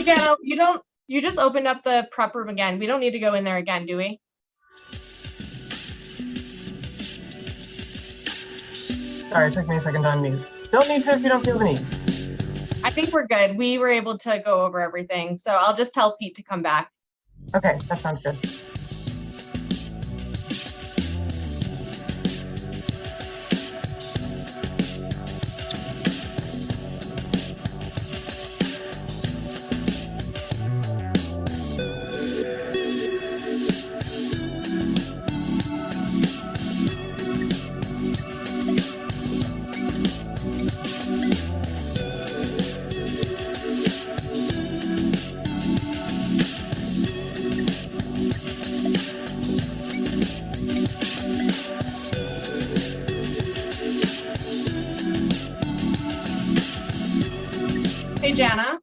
Jana, you just opened up the prep room again. We don't need to go in there again, do we? Sorry, it took me a second to unmute. Don't need to if you don't feel the need. I think we're good. We were able to go over everything. So I'll just tell Pete to come back. Okay, that sounds good. Hey, Jana.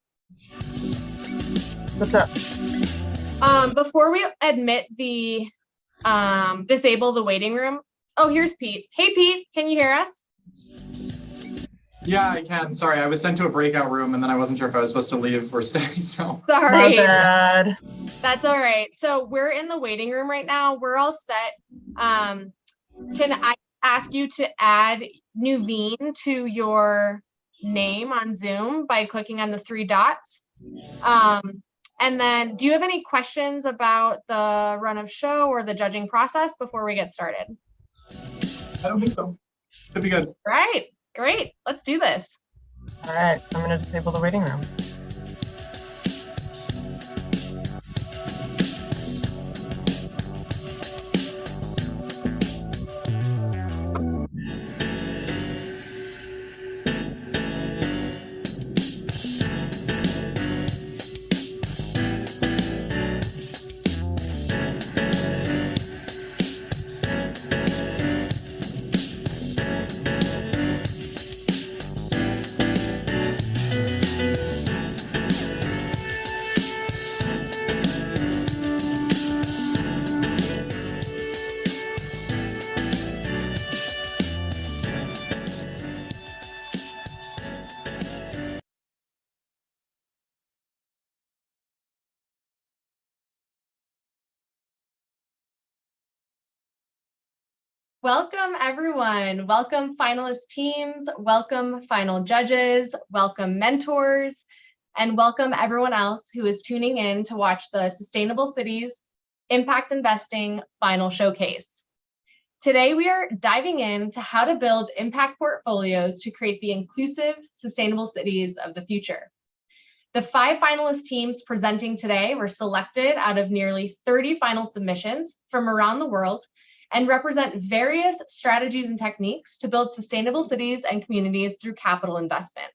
What's up? Before we admit the disable the waiting room. Oh, here's Pete. Hey, Pete, can you hear us? Yeah, I can. Sorry, I was sent to a breakout room and then I wasn't sure if I was supposed to leave or stay, so. Sorry. My bad. That's all right. So we're in the waiting room right now. We're all set. Can I ask you to add Nuveen to your name on Zoom by clicking on the 3 dots? And then do you have any questions about the run of show or the judging process before we get started? I don't think so. Should be good. Right. Great. Let's do this. All right, I'm going to disable the waiting room. Welcome, everyone. Welcome, finalist teams. Welcome, final judges. Welcome, mentors. And welcome, everyone else who is tuning in to watch the Sustainable Cities Impact Investing Final Showcase. Today, we are diving into how to build impact portfolios to create the inclusive, sustainable cities of the future. The 5 finalist teams presenting today were selected out of nearly 30 final submissions from around the world and represent various strategies and techniques to build sustainable cities and communities through capital investment.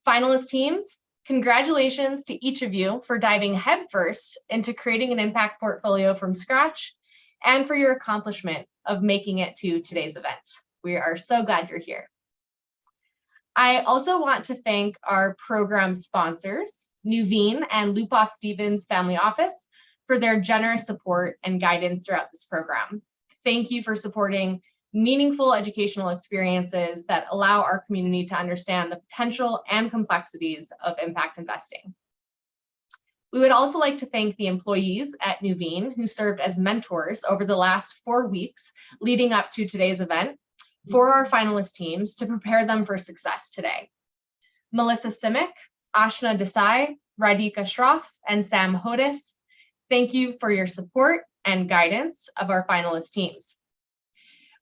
Finalist teams, congratulations to each of you for diving headfirst into creating an impact portfolio from scratch and for your accomplishment of making it to today's event. We are so glad you're here. I also want to thank our program sponsors, Nuveen and Lupoff Stevens Family Office, for their generous support and guidance throughout this program. Thank you for supporting meaningful educational experiences that allow our community to understand the potential and complexities of impact investing. We would also like to thank the employees at Nuveen who served as mentors over the last 4 weeks leading up to today's event for our finalist teams to prepare them for success today. Melissa Simic, Ashna Desai, Radhika Shroff, and Sam Hodis, thank you for your support and guidance of our finalist teams.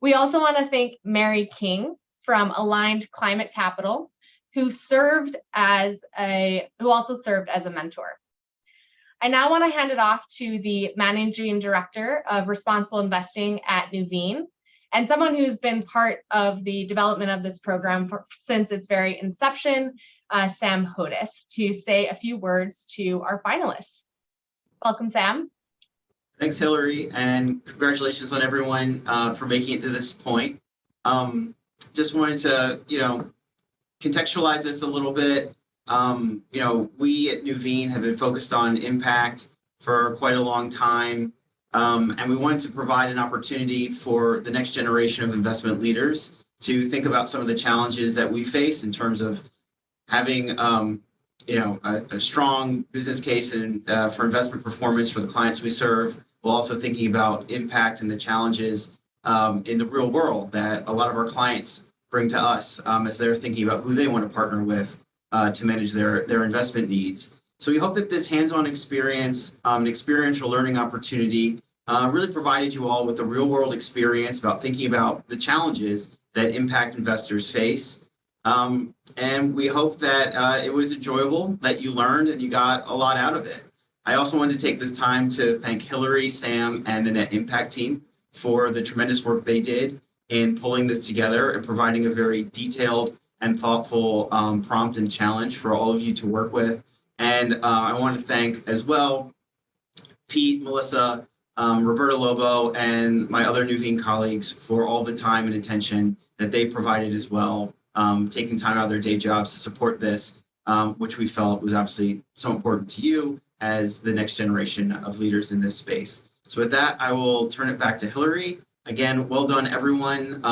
We also want to thank Mary King from Aligned Climate Capital, who also served as a mentor. I now want to hand it off to the Managing Director of Responsible Investing at Nuveen, and someone who's been part of the development of this program since its very inception, Sam Hodis, to say a few words to our finalists. Welcome, Sam. Thanks, Hillary, and congratulations on everyone for making it to this point. Just wanted to, contextualize this a little bit. We at Nuveen have been focused on impact for quite a long time, and we wanted to provide an opportunity for the next generation of investment leaders to think about some of the challenges that we face in terms of having a strong business case and for investment performance for the clients we serve, while also thinking about impact and the challenges in the real world that a lot of our clients bring to us as they're thinking about who they want to partner with to manage their investment needs. So we hope that this hands-on experience, an experiential learning opportunity, really provided you all with a real-world experience about thinking about the challenges that impact investors face. And we hope that it was enjoyable, that you learned and you got a lot out of it. I also wanted to take this time to thank Hillary, Sam, and the Net Impact team for the tremendous work they did in pulling this together and providing a very detailed and thoughtful prompt and challenge for all of you to work with. And I want to thank as well Pete, Melissa, Roberta Lobo, and my other Nuveen colleagues for all the time and attention that they provided as well, taking time out of their day jobs to support this, which we felt was obviously so important to you as the next generation of leaders in this space. So with that, I will turn it back to Hillary. Again, well done, everyone,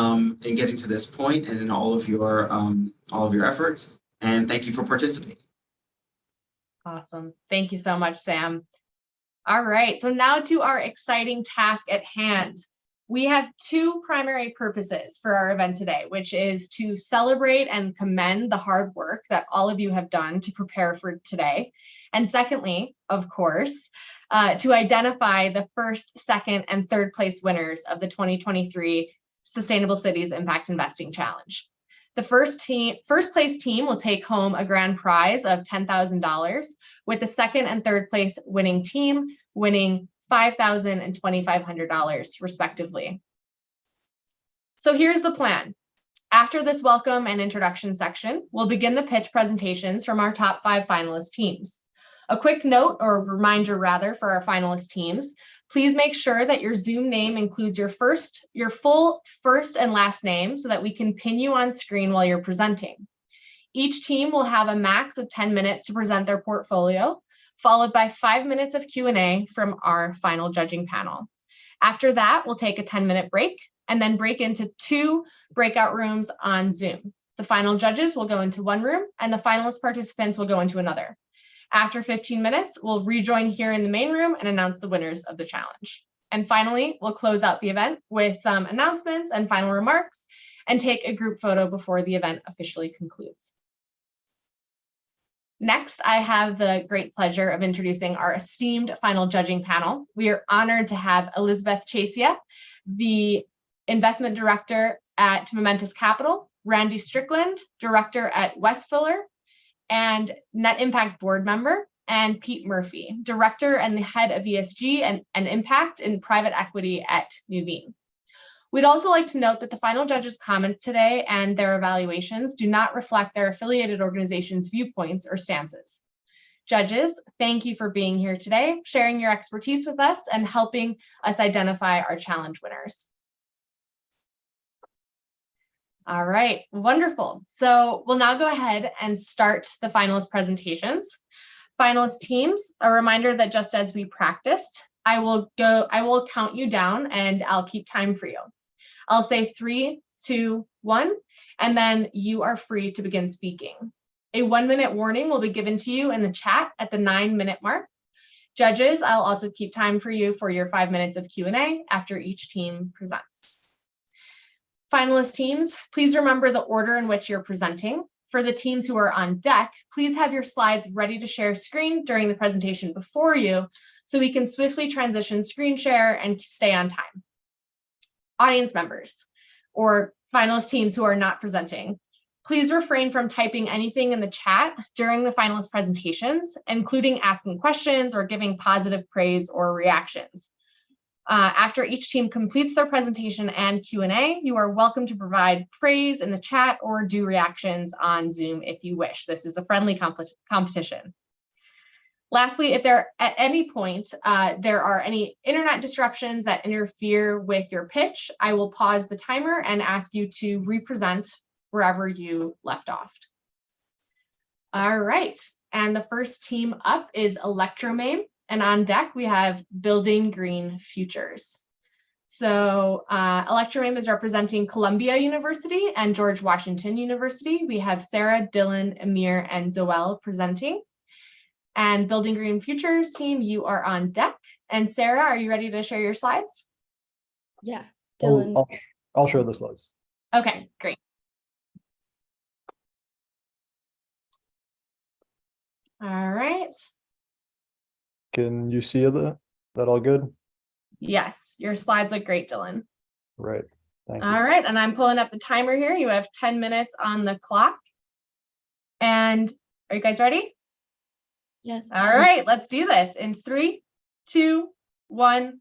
in getting to this point and in all of your efforts. And thank you for participating. Awesome. Thank you so much, Sam. All right, so now to our exciting task at hand. We have two primary purposes for our event today, which is to celebrate and commend the hard work that all of you have done to prepare for today. And secondly, of course, to identify the first, second, and third place winners of the 2023 Sustainable Cities Impact Investing Challenge. The first place team will take home a grand prize of $10,000, with the second and third place winning team winning $5,000 and $2,500 respectively. So here's the plan. After this welcome and introduction section, we'll begin the pitch presentations from our top 5 finalist teams. A quick note, or reminder rather, for our finalist teams: please make sure that your Zoom name includes your full first and last name so that we can pin you on screen while you're presenting. Each team will have a max of 10 minutes to present their portfolio, followed by 5 minutes of Q&A from our final judging panel. After that, we'll take a 10-minute break and then break into 2 breakout rooms on Zoom. The final judges will go into one room and the finalist participants will go into another. After 15 minutes, we'll rejoin here in the main room and announce the winners of the challenge. And finally, we'll close out the event with some announcements and final remarks and take a group photo before the event officially concludes. Next, I have the great pleasure of introducing our esteemed final judging panel. We are honored to have Elizabeth Chasia, the Investment Director at Momentous Capital, Randy Strickland, Director at Westfiller, and Net Impact Board Member, and Pete Murphy, Director and the Head of ESG and Impact in Private Equity at Nuveen. We'd also like to note that the final judges' comments today and their evaluations do not reflect their affiliated organization's viewpoints or stances. Judges, thank you for being here today, sharing your expertise with us, and helping us identify our challenge winners. All right, wonderful. So we'll now go ahead and start the finalist presentations. Finalist teams, a reminder that just as we practiced, I will count you down and I'll keep time for you. I'll say 3, 2, 1, and then you are free to begin speaking. A 1-minute warning will be given to you in the chat at the 9-minute mark. Judges, I'll also keep time for you for your 5 minutes of Q&A after each team presents. Finalist teams, please remember the order in which you're presenting. For the teams who are on deck, please have your slides ready to share screen during the presentation before you so we can swiftly transition screen share and stay on time. Audience members or finalist teams who are not presenting, please refrain from typing anything in the chat during the finalist presentations, including asking questions or giving positive praise or reactions. After each team completes their presentation and Q&A, you are welcome to provide praise in the chat or do reactions on Zoom if you wish. This is a friendly competition. Lastly, if there at any point there are any internet disruptions that interfere with your pitch, I will pause the timer and ask you to represent wherever you left off. All right, and the first team up is Electromame. And on deck, we have Building Green Futures. So Electromame is representing Columbia University and George Washington University. We have Sarah, Dylan, Amir, and Zoel presenting. And Building Green Futures team, you are on deck. And Sarah, are you ready to share your slides? Yeah, Dylan. I'll share the slides. Okay, great. All right. Can you see that all good? Yes, your slides look great, Dylan. Right. Thank you. All right, and I'm pulling up the timer here. You have 10 minutes on the clock. And are you guys ready? Yes. All right, let's do this in 3, 2, 1.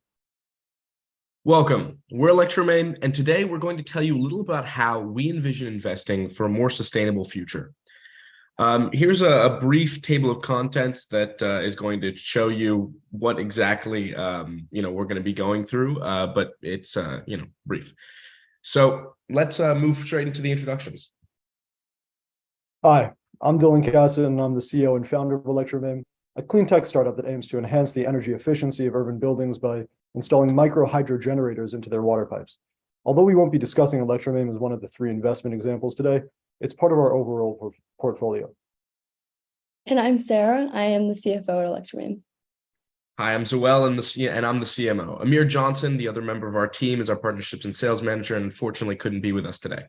Welcome. We're Electromame, and today we're going to tell you a little about how we envision investing for a more sustainable future. Here's a brief table of contents that is going to show you what exactly we're going to be going through, but it's brief. So let's move straight into the introductions. Hi, I'm Dylan Casa, and I'm the CEO and founder of Electromame, a clean tech startup that aims to enhance the energy efficiency of urban buildings by installing micro hydro generators into their water pipes. Although we won't be discussing Electromame as one of the 3 investment examples today, it's part of our overall portfolio. And I'm Sarah. I am the CFO at Electromame. Hi, I'm Zoel, and I'm the CMO. Amir Johnson, the other member of our team, is our partnerships and sales manager, and unfortunately couldn't be with us today.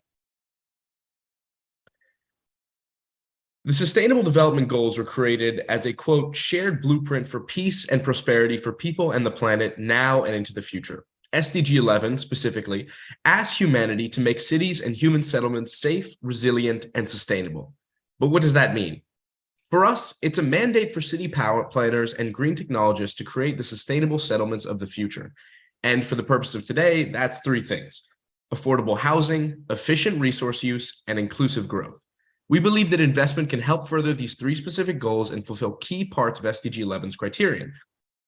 The Sustainable Development Goals were created as a, quote, shared blueprint for peace and prosperity for people and the planet now and into the future. SDG 11 specifically asks humanity to make cities and human settlements safe, resilient, and sustainable. But what does that mean? For us, it's a mandate for city power planners and green technologists to create the sustainable settlements of the future. And for the purpose of today, that's 3 things: affordable housing, efficient resource use, and inclusive growth. We believe that investment can help further these 3 specific goals and fulfill key parts of SDG 11's criterion,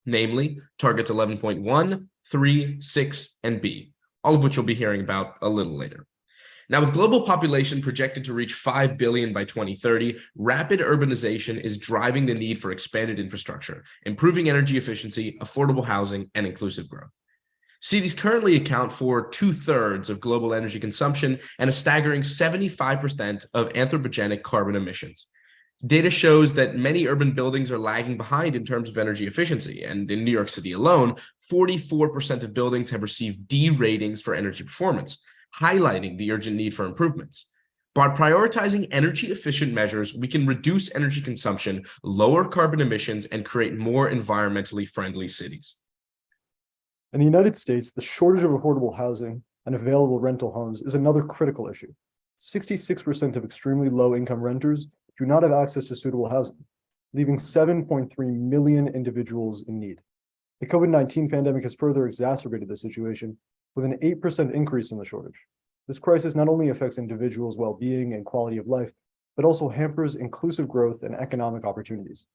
namely targets 11.1, 3, 6, and B, all of which you'll be hearing about a little later. Now, with global population projected to reach 5 billion by 2030, rapid urbanization is driving the need for expanded infrastructure, improving energy efficiency, affordable housing, and inclusive growth. Cities currently account for 2/3 of global energy consumption and a staggering 75% of anthropogenic carbon emissions. Data shows that many urban buildings are lagging behind in terms of energy efficiency, and in New York City alone, 44% of buildings have received D ratings for energy performance, highlighting the urgent need for improvements. By prioritizing energy-efficient measures, we can reduce energy consumption, lower carbon emissions, and create more environmentally friendly cities. In the United States, the shortage of affordable housing and available rental homes is another critical issue. 66% of extremely low-income renters do not have access to suitable housing, leaving 7.3 million individuals in need. The COVID-19 pandemic has further exacerbated the situation, with an 8% increase in the shortage. This crisis not only affects individuals' well-being and quality of life, but also hampers inclusive growth and economic opportunities.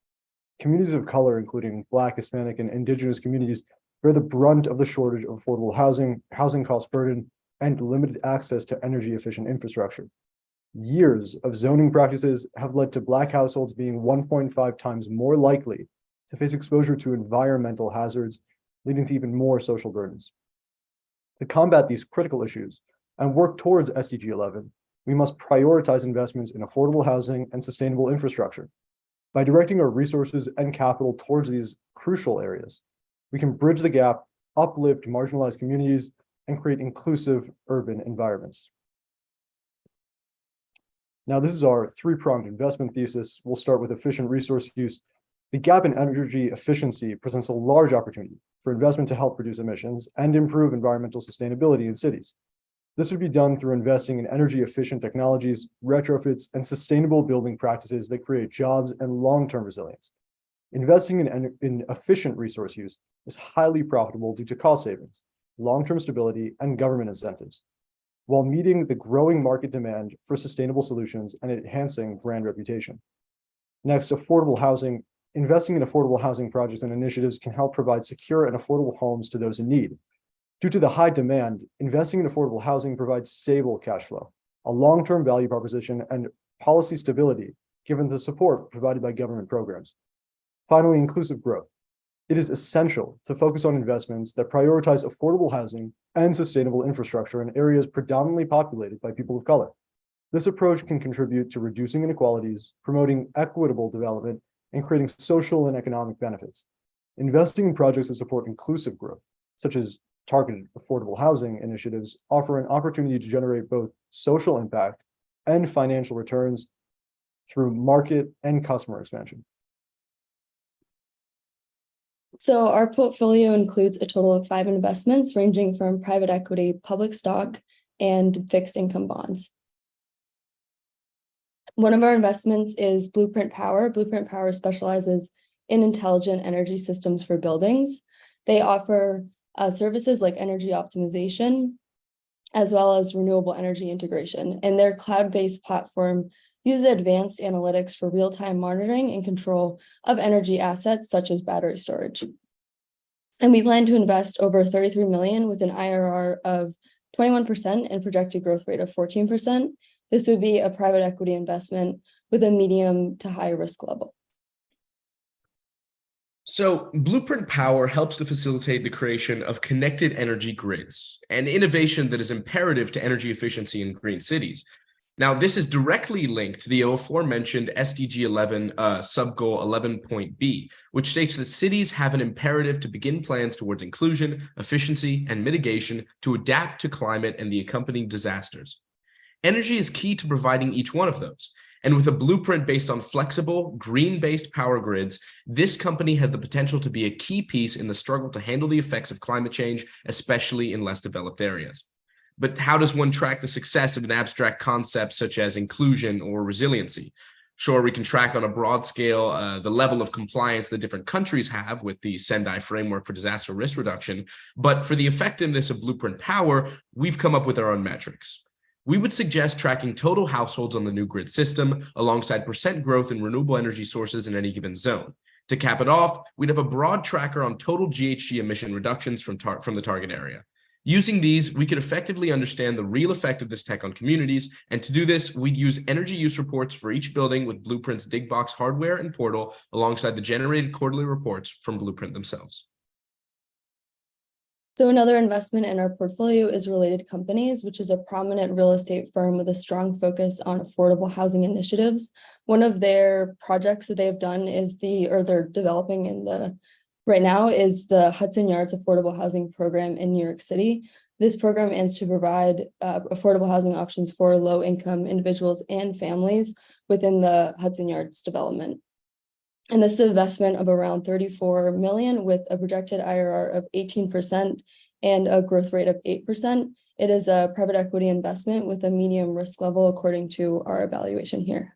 Communities of color, including Black, Hispanic, and Indigenous communities, bear the brunt of the shortage of affordable housing, housing cost burden, and limited access to energy-efficient infrastructure. Years of zoning practices have led to Black households being 1.5 times more likely to face exposure to environmental hazards, leading to even more social burdens. To combat these critical issues and work towards SDG 11, we must prioritize investments in affordable housing and sustainable infrastructure. By directing our resources and capital towards these crucial areas, we can bridge the gap, uplift marginalized communities, and create inclusive urban environments. Now, this is our 3-pronged investment thesis. We'll start with efficient resource use. The gap in energy efficiency presents a large opportunity for investment to help reduce emissions and improve environmental sustainability in cities. This would be done through investing in energy-efficient technologies, retrofits, and sustainable building practices that create jobs and long-term resilience. Investing in efficient resource use is highly profitable due to cost savings, long-term stability, and government incentives, while meeting the growing market demand for sustainable solutions and enhancing brand reputation. Next, affordable housing. Investing in affordable housing projects and initiatives can help provide secure and affordable homes to those in need. Due to the high demand, investing in affordable housing provides stable cash flow, a long-term value proposition, and policy stability, given the support provided by government programs. Finally, inclusive growth. It is essential to focus on investments that prioritize affordable housing and sustainable infrastructure in areas predominantly populated by people of color. This approach can contribute to reducing inequalities, promoting equitable development, and creating social and economic benefits. Investing in projects that support inclusive growth, such as targeted affordable housing initiatives, offer an opportunity to generate both social impact and financial returns through market and customer expansion. So our portfolio includes a total of 5 investments ranging from private equity, public stock, and fixed income bonds. One of our investments is Blueprint Power. Blueprint Power specializes in intelligent energy systems for buildings. They offer services like energy optimization, as well as renewable energy integration. And their cloud-based platform uses advanced analytics for real-time monitoring and control of energy assets such as battery storage. And we plan to invest over $33 million with an IRR of 21% and projected growth rate of 14%. This would be a private equity investment with a medium to high risk level. So Blueprint Power helps to facilitate the creation of connected energy grids, an innovation that is imperative to energy efficiency in green cities. Now, this is directly linked to the aforementioned SDG 11 subgoal 11.b, which states that cities have an imperative to begin plans towards inclusion, efficiency, and mitigation to adapt to climate and the accompanying disasters. Energy is key to providing each one of those. And with a blueprint based on flexible, green-based power grids, this company has the potential to be a key piece in the struggle to handle the effects of climate change, especially in less developed areas. But how does one track the success of an abstract concept such as inclusion or resiliency? Sure, we can track on a broad scale the level of compliance that different countries have with the Sendai framework for disaster risk reduction, but for the effectiveness of Blueprint Power, we've come up with our own metrics. We would suggest tracking total households on the new grid system alongside percent growth in renewable energy sources in any given zone. To cap it off, we'd have a broad tracker on total GHG emission reductions from the target area. Using these, we could effectively understand the real effect of this tech on communities, and to do this, we'd use energy use reports for each building with Blueprint's Digbox hardware and portal alongside the generated quarterly reports from Blueprint themselves. So another investment in our portfolio is Related Companies, which is a prominent real estate firm with a strong focus on affordable housing initiatives. One of their projects that they have done is they're developing right now is the Hudson Yards Affordable Housing Program in New York City. This program aims to provide affordable housing options for low-income individuals and families within the Hudson Yards development. And this is an investment of around $34 million with a projected IRR of 18% and a growth rate of 8%. It is a private equity investment with a medium risk level according to our evaluation here.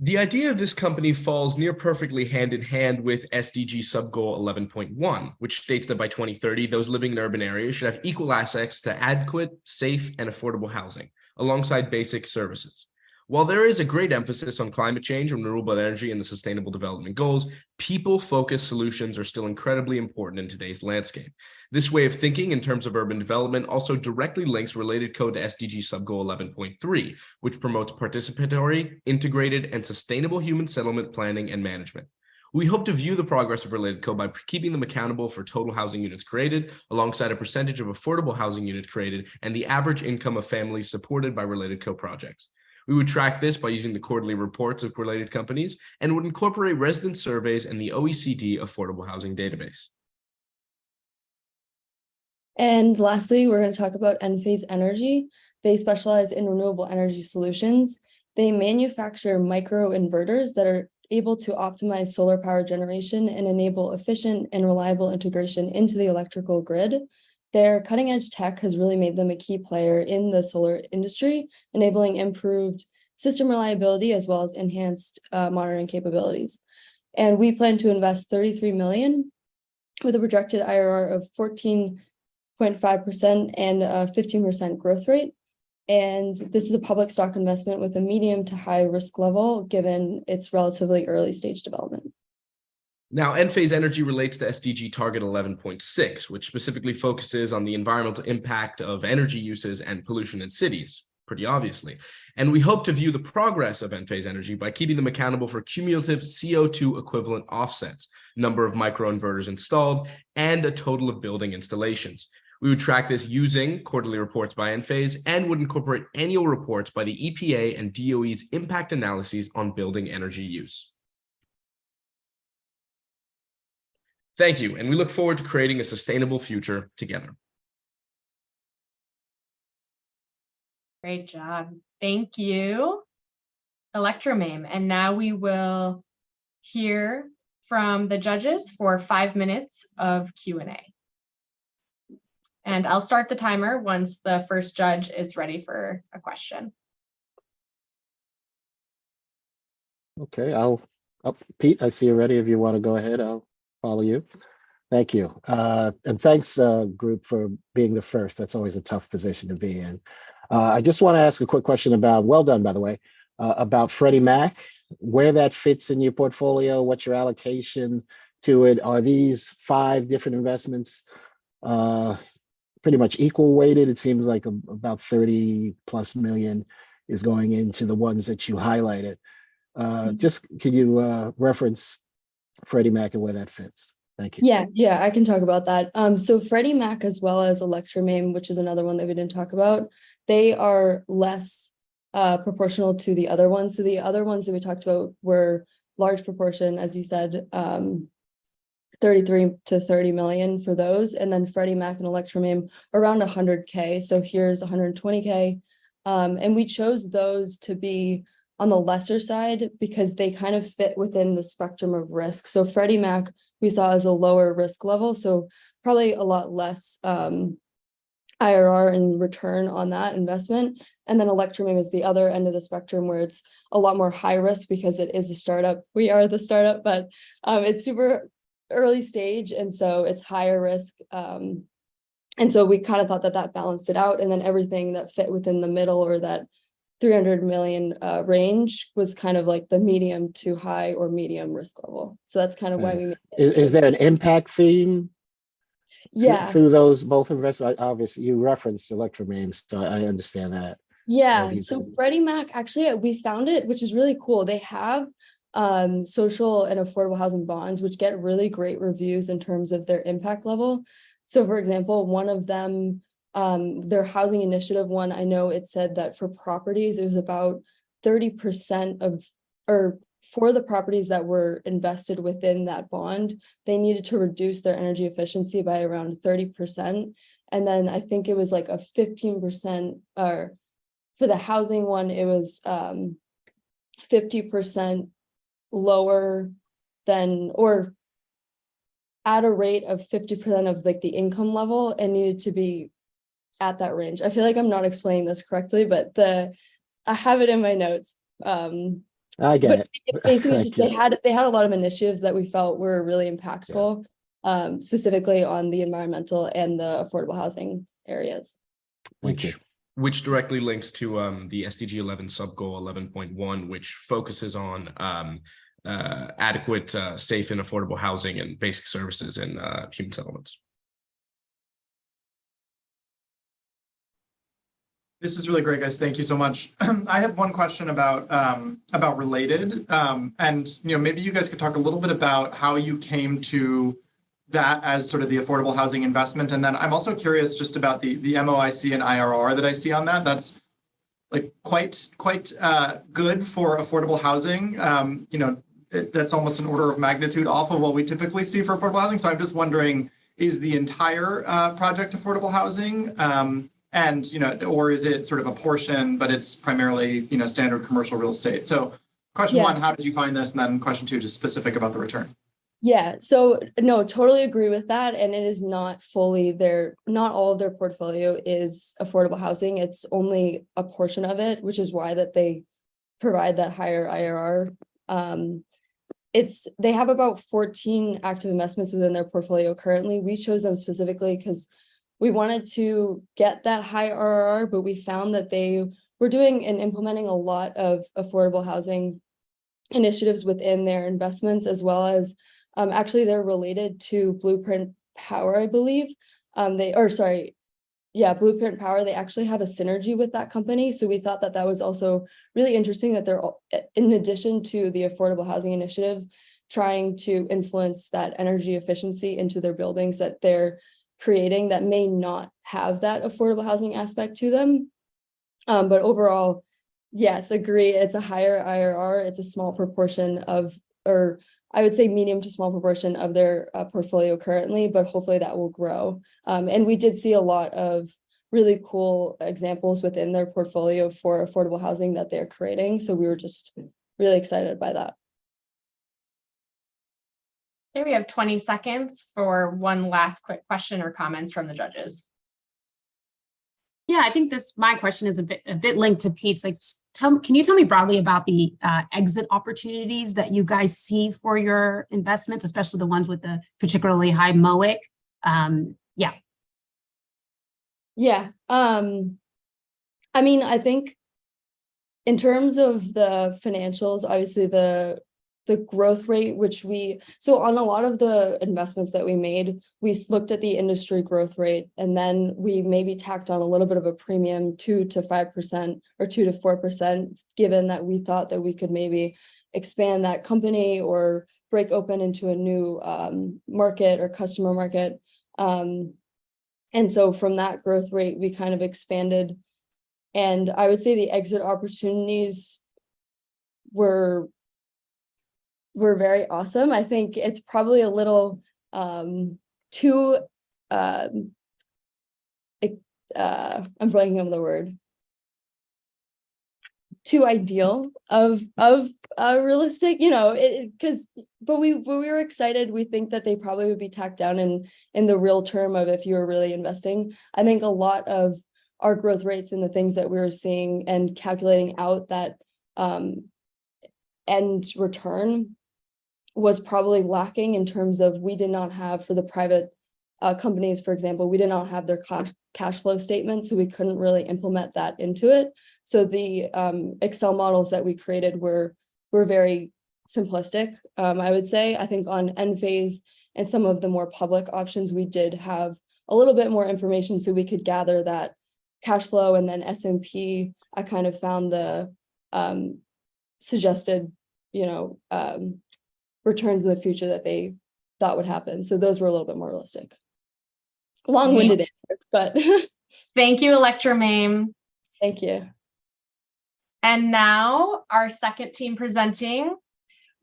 The idea of this company falls near perfectly hand in hand with SDG subgoal 11.1, which states that by 2030, those living in urban areas should have equal access to adequate, safe, and affordable housing, alongside basic services. While there is a great emphasis on climate change and renewable energy in the Sustainable Development Goals, people-focused solutions are still incredibly important in today's landscape. This way of thinking in terms of urban development also directly links Related Code to SDG subgoal 11.3, which promotes participatory, integrated, and sustainable human settlement planning and management. We hope to view the progress of Related Code by keeping them accountable for total housing units created, alongside a percentage of affordable housing units created, and the average income of families supported by Related Code projects. We would track this by using the quarterly reports of Related Companies and would incorporate resident surveys and the OECD Affordable Housing Database. And lastly, we're going to talk about Enphase Energy. They specialize in renewable energy solutions. They manufacture microinverters that are able to optimize solar power generation and enable efficient and reliable integration into the electrical grid. Their cutting-edge tech has really made them a key player in the solar industry, enabling improved system reliability as well as enhanced monitoring capabilities. And we plan to invest $33 million with a projected IRR of 14.5% and a 15% growth rate. And this is a public stock investment with a medium to high risk level, given its relatively early stage development. Now, Enphase Energy relates to SDG Target 11.6, which specifically focuses on the environmental impact of energy uses and pollution in cities. pretty obviously. And we hope to view the progress of Enphase Energy by keeping them accountable for cumulative CO2 equivalent offsets, number of microinverters installed, and a total of building installations. We would track this using quarterly reports by Enphase and would incorporate annual reports by the EPA and DOE's impact analyses on building energy use. Thank you, and we look forward to creating a sustainable future together. Great job. Thank you, Electromame. And now we will hear from the judges for 5 minutes of Q&A. And I'll start the timer once the first judge is ready for a question. Okay, Pete, I see you ready. If you want to go ahead, I'll follow you. Thank you. And thanks, group, for being the first. That's always a tough position to be in. I just want to ask a quick question about, well done, by the way, about Freddie Mac, where that fits in your portfolio, what's your allocation to it? Are these 5 different investments pretty much equal weighted? It seems like about 30+ million is going into the ones that you highlighted. Just can you reference Freddie Mac and where that fits? Thank you. Yeah, I can talk about that. So Freddie Mac as well as Electromame, which is another one that we didn't talk about, they are less proportional to the other ones. So the other ones that we talked about were large proportion, as you said, 33 to 30 million for those. And then Freddie Mac and Electromame around 100K. So here's 120K. And we chose those to be on the lesser side because they kind of fit within the spectrum of risk. So Freddie Mac we saw as a lower risk level, so probably a lot less IRR and return on that investment. And then Electromame is the other end of the spectrum where it's a lot more high risk because it is a startup. We are the startup, but it's super early stage, and so it's higher risk. And so we kind of thought that that balanced it out, and then everything that fit within the middle or that 300 million range was kind of like the medium to high or medium risk level. So that's kind of why we made it. Is there an impact theme through those both investments? Obviously, you referenced Electromame, so I understand that. Yeah, so Freddie Mac, actually, we found it, which is really cool. They have social and affordable housing bonds, which get really great reviews in terms of their impact level. So for example, one of them, their housing initiative one, I know it said that for properties, it was about 30% of, or for the properties that were invested within that bond, they needed to reduce their energy efficiency by around 30%. And then I think it was like a 15%, or for the housing one, it was 50% lower than, or at a rate of 50% of like the income level, and needed to be at that range. I feel like I'm not explaining this correctly, but I have it in my notes. I get it. Basically, just they had a lot of initiatives that we felt were really impactful, specifically on the environmental and the affordable housing areas. Which directly links to the SDG 11 sub-goal 11.1, which focuses on adequate, safe, and affordable housing and basic services in human settlements. This is really great, guys. Thank you so much. I had one question about Related, and maybe you guys could talk a little bit about how you came to that as sort of the affordable housing investment, and then I'm also curious just about the MOIC and IRR that I see on that. That's like quite good for affordable housing. That's almost an order of magnitude off of what we typically see for affordable housing. So I'm just wondering, is the entire project affordable housing? And, or is it sort of a portion, but it's primarily, standard commercial real estate? So question one, how did you find this? And then question two, just specific about the return. Yeah, so no, totally agree with that. And it is not fully not all of their portfolio is affordable housing. It's only a portion of it, which is why that they provide that higher IRR. They have about 14 active investments within their portfolio currently. We chose them specifically because we wanted to get that high IRR, but we found that they were doing and implementing a lot of affordable housing initiatives within their investments, as well as actually they're related to Blueprint Power, I believe. Blueprint Power, they actually have a synergy with that company. So we thought that that was also really interesting that they're, in addition to the affordable housing initiatives, trying to influence that energy efficiency into their buildings that they're creating that may not have that affordable housing aspect to them. But overall, yes, agree. It's a higher IRR. It's a small proportion of, or I would say medium to small proportion of their portfolio currently, but hopefully that will grow. And we did see a lot of really cool examples within their portfolio for affordable housing that they're creating. So we were just really excited by that. Okay, we have 20 seconds for one last quick question or comments from the judges. Yeah, I think my question is a bit linked to Pete's. Like, can you tell me broadly about the exit opportunities that you guys see for your investments, especially the ones with the particularly high MOIC? I mean, I think in terms of the financials, obviously the growth rate, so on a lot of the investments that we made, we looked at the industry growth rate, and then we maybe tacked on a little bit of a premium 2 to 5% or 2 to 4%, given that we thought that we could maybe expand that company or break open into a new market or customer market. And so from that growth rate, we kind of expanded. And I would say the exit opportunities were very awesome. I think it's probably a little too I'm blanking on the word, too ideal of realistic, but we were excited. We think that they probably would be tacked down in the real term of if you were really investing. I think a lot of our growth rates and the things that we were seeing and calculating out that end return was probably lacking in terms of we did not have, for the private companies, for example, we did not have their cash flow statements, so we couldn't really implement that into it. So the Excel models that we created were very simplistic, I would say. I think on Enphase and some of the more public options, we did have a little bit more information so we could gather that cash flow, and then S&P, I kind of found the suggested, returns in the future that they thought would happen. So those were a little bit more realistic. Long-winded answer, but Thank you, Electromame. thank you. And now our second team presenting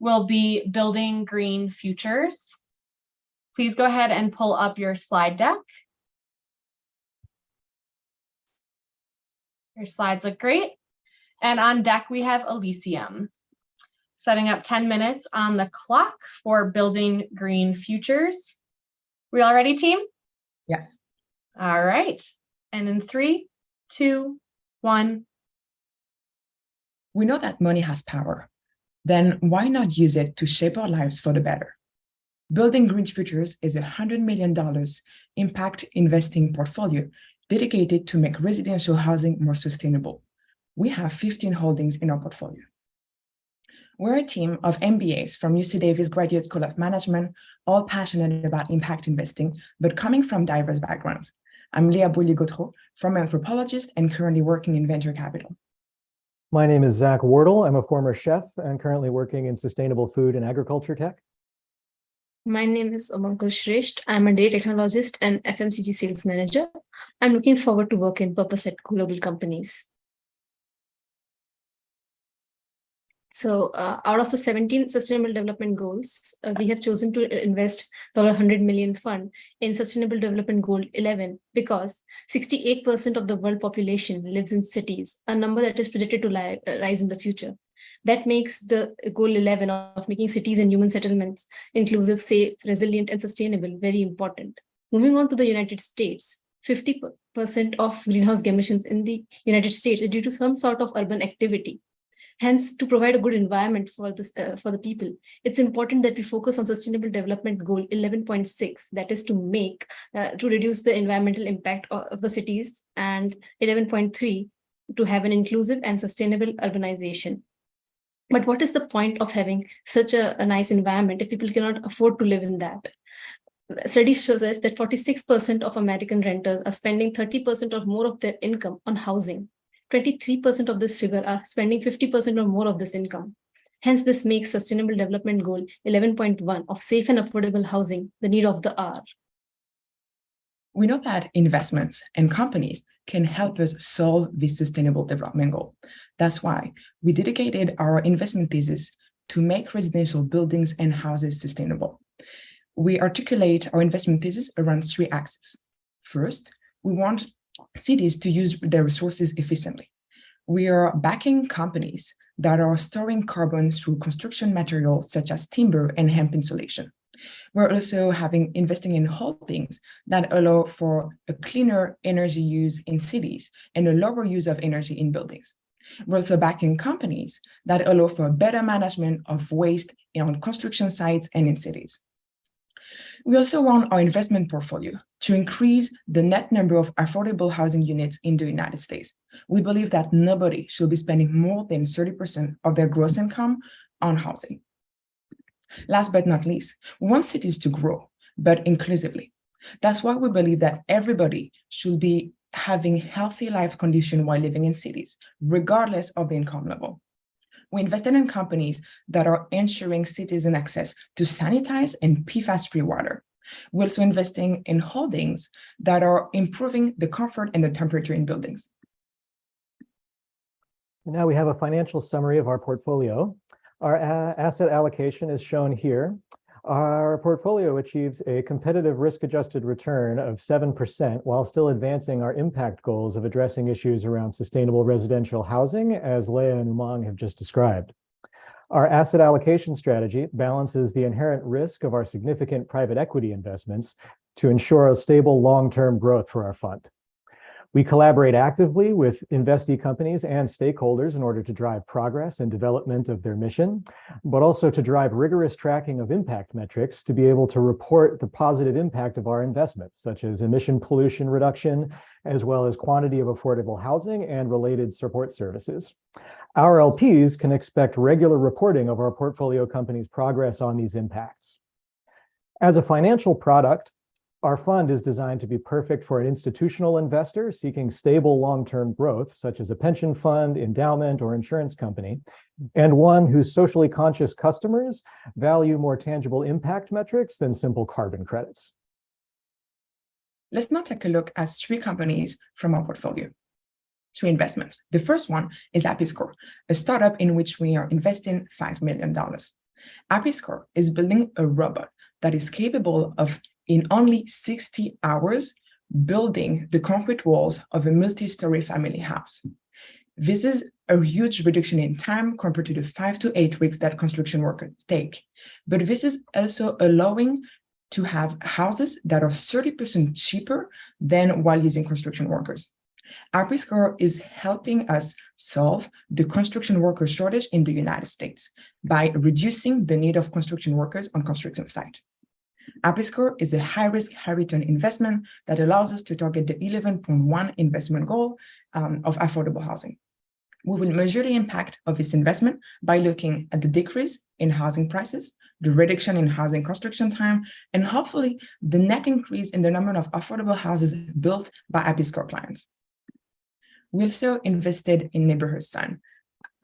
will be Building Green Futures. Please go ahead and pull up your slide deck. Your slides look great. And on deck, we have Elysium. Setting up 10 minutes on the clock for Building Green Futures. We all ready, team? Yes. All right. And in 3, 2, 1. We know that money has power. Then why not use it to shape our lives for the better? Building Green Futures is a $100 million impact investing portfolio dedicated to make residential housing more sustainable. We have 15 holdings in our portfolio. We're a team of MBAs from UC Davis Graduate School of Management, all passionate about impact investing, but coming from diverse backgrounds. I'm Léa Bouilly-Gautreau, former anthropologist and currently working in venture capital. My name is Zach Wardle. I'm a former chef and currently working in sustainable food and agriculture tech. My name is Amankul Shresht. I'm a data technologist and FMCG sales manager. I'm looking forward to work in purpose-led global companies. So out of the 17 Sustainable Development Goals, we have chosen to invest $100 million fund in Sustainable Development Goal 11 because 68% of the world population lives in cities, a number that is projected to rise in the future. That makes the Goal 11 of making cities and human settlements inclusive, safe, resilient, and sustainable very important. Moving on to the United States, 50% of greenhouse gas emissions in the United States is due to some sort of urban activity. Hence, to provide a good environment for the people, it's important that we focus on Sustainable Development Goal 11.6, that is to reduce the environmental impact of the cities, and 11.3 to have an inclusive and sustainable urbanization. But what is the point of having such a nice environment if people cannot afford to live in that? Study shows us that 46% of American renters are spending 30% or more of their income on housing. 23% of this figure are spending 50% or more of this income. Hence, this makes Sustainable Development Goal 11.1 of safe and affordable housing the need of the hour. We know that investments and companies can help us solve this sustainable development goal. That's why we dedicated our investment thesis to make residential buildings and houses sustainable. We articulate our investment thesis around 3 axes. First, we want cities to use their resources efficiently. We are backing companies that are storing carbon through construction materials such as timber and hemp insulation. We're also investing in holdings that allow for a cleaner energy use in cities and a lower use of energy in buildings. We're also backing companies that allow for better management of waste on construction sites and in cities. We also want our investment portfolio to increase the net number of affordable housing units in the United States. We believe that nobody should be spending more than 30% of their gross income on housing. Last but not least, we want cities to grow, but inclusively. That's why we believe that everybody should be having healthy life conditions while living in cities, regardless of the income level. We invested in companies that are ensuring citizen access to sanitized and PFAS-free water. We're also investing in holdings that are improving the comfort and the temperature in buildings. Now we have a financial summary of our portfolio. Our asset allocation is shown here. Our portfolio achieves a competitive risk-adjusted return of 7% while still advancing our impact goals of addressing issues around sustainable residential housing, as Leah and Umang have just described. Our asset allocation strategy balances the inherent risk of our significant private equity investments to ensure a stable long-term growth for our fund. We collaborate actively with investee companies and stakeholders in order to drive progress and development of their mission, but also to drive rigorous tracking of impact metrics to be able to report the positive impact of our investments, such as emission pollution reduction, as well as quantity of affordable housing and related support services. Our LPs can expect regular reporting of our portfolio companies' progress on these impacts. As a financial product, our fund is designed to be perfect for an institutional investor seeking stable long-term growth, such as a pension fund, endowment, or insurance company, and one whose socially conscious customers value more tangible impact metrics than simple carbon credits. Let's now take a look at 3 companies from our portfolio. 3 investments. The first one is Appiscore, a startup in which we are investing $5 million. Appiscore is building a robot that is capable of, in only 60 hours, building the concrete walls of a multi-story family house. This is a huge reduction in time compared to the 5 to 8 weeks that construction workers take. But this is also allowing to have houses that are 30% cheaper than while using construction workers. Appiscore is helping us solve the construction worker shortage in the United States by reducing the need of construction workers on construction site. Appiscore is a high-risk, high-return investment that allows us to target the 11.1 investment goal of affordable housing. We will measure the impact of this investment by looking at the decrease in housing prices, the reduction in housing construction time, and hopefully the net increase in the number of affordable houses built by Appiscore clients. We also invested in Neighborhood Sun,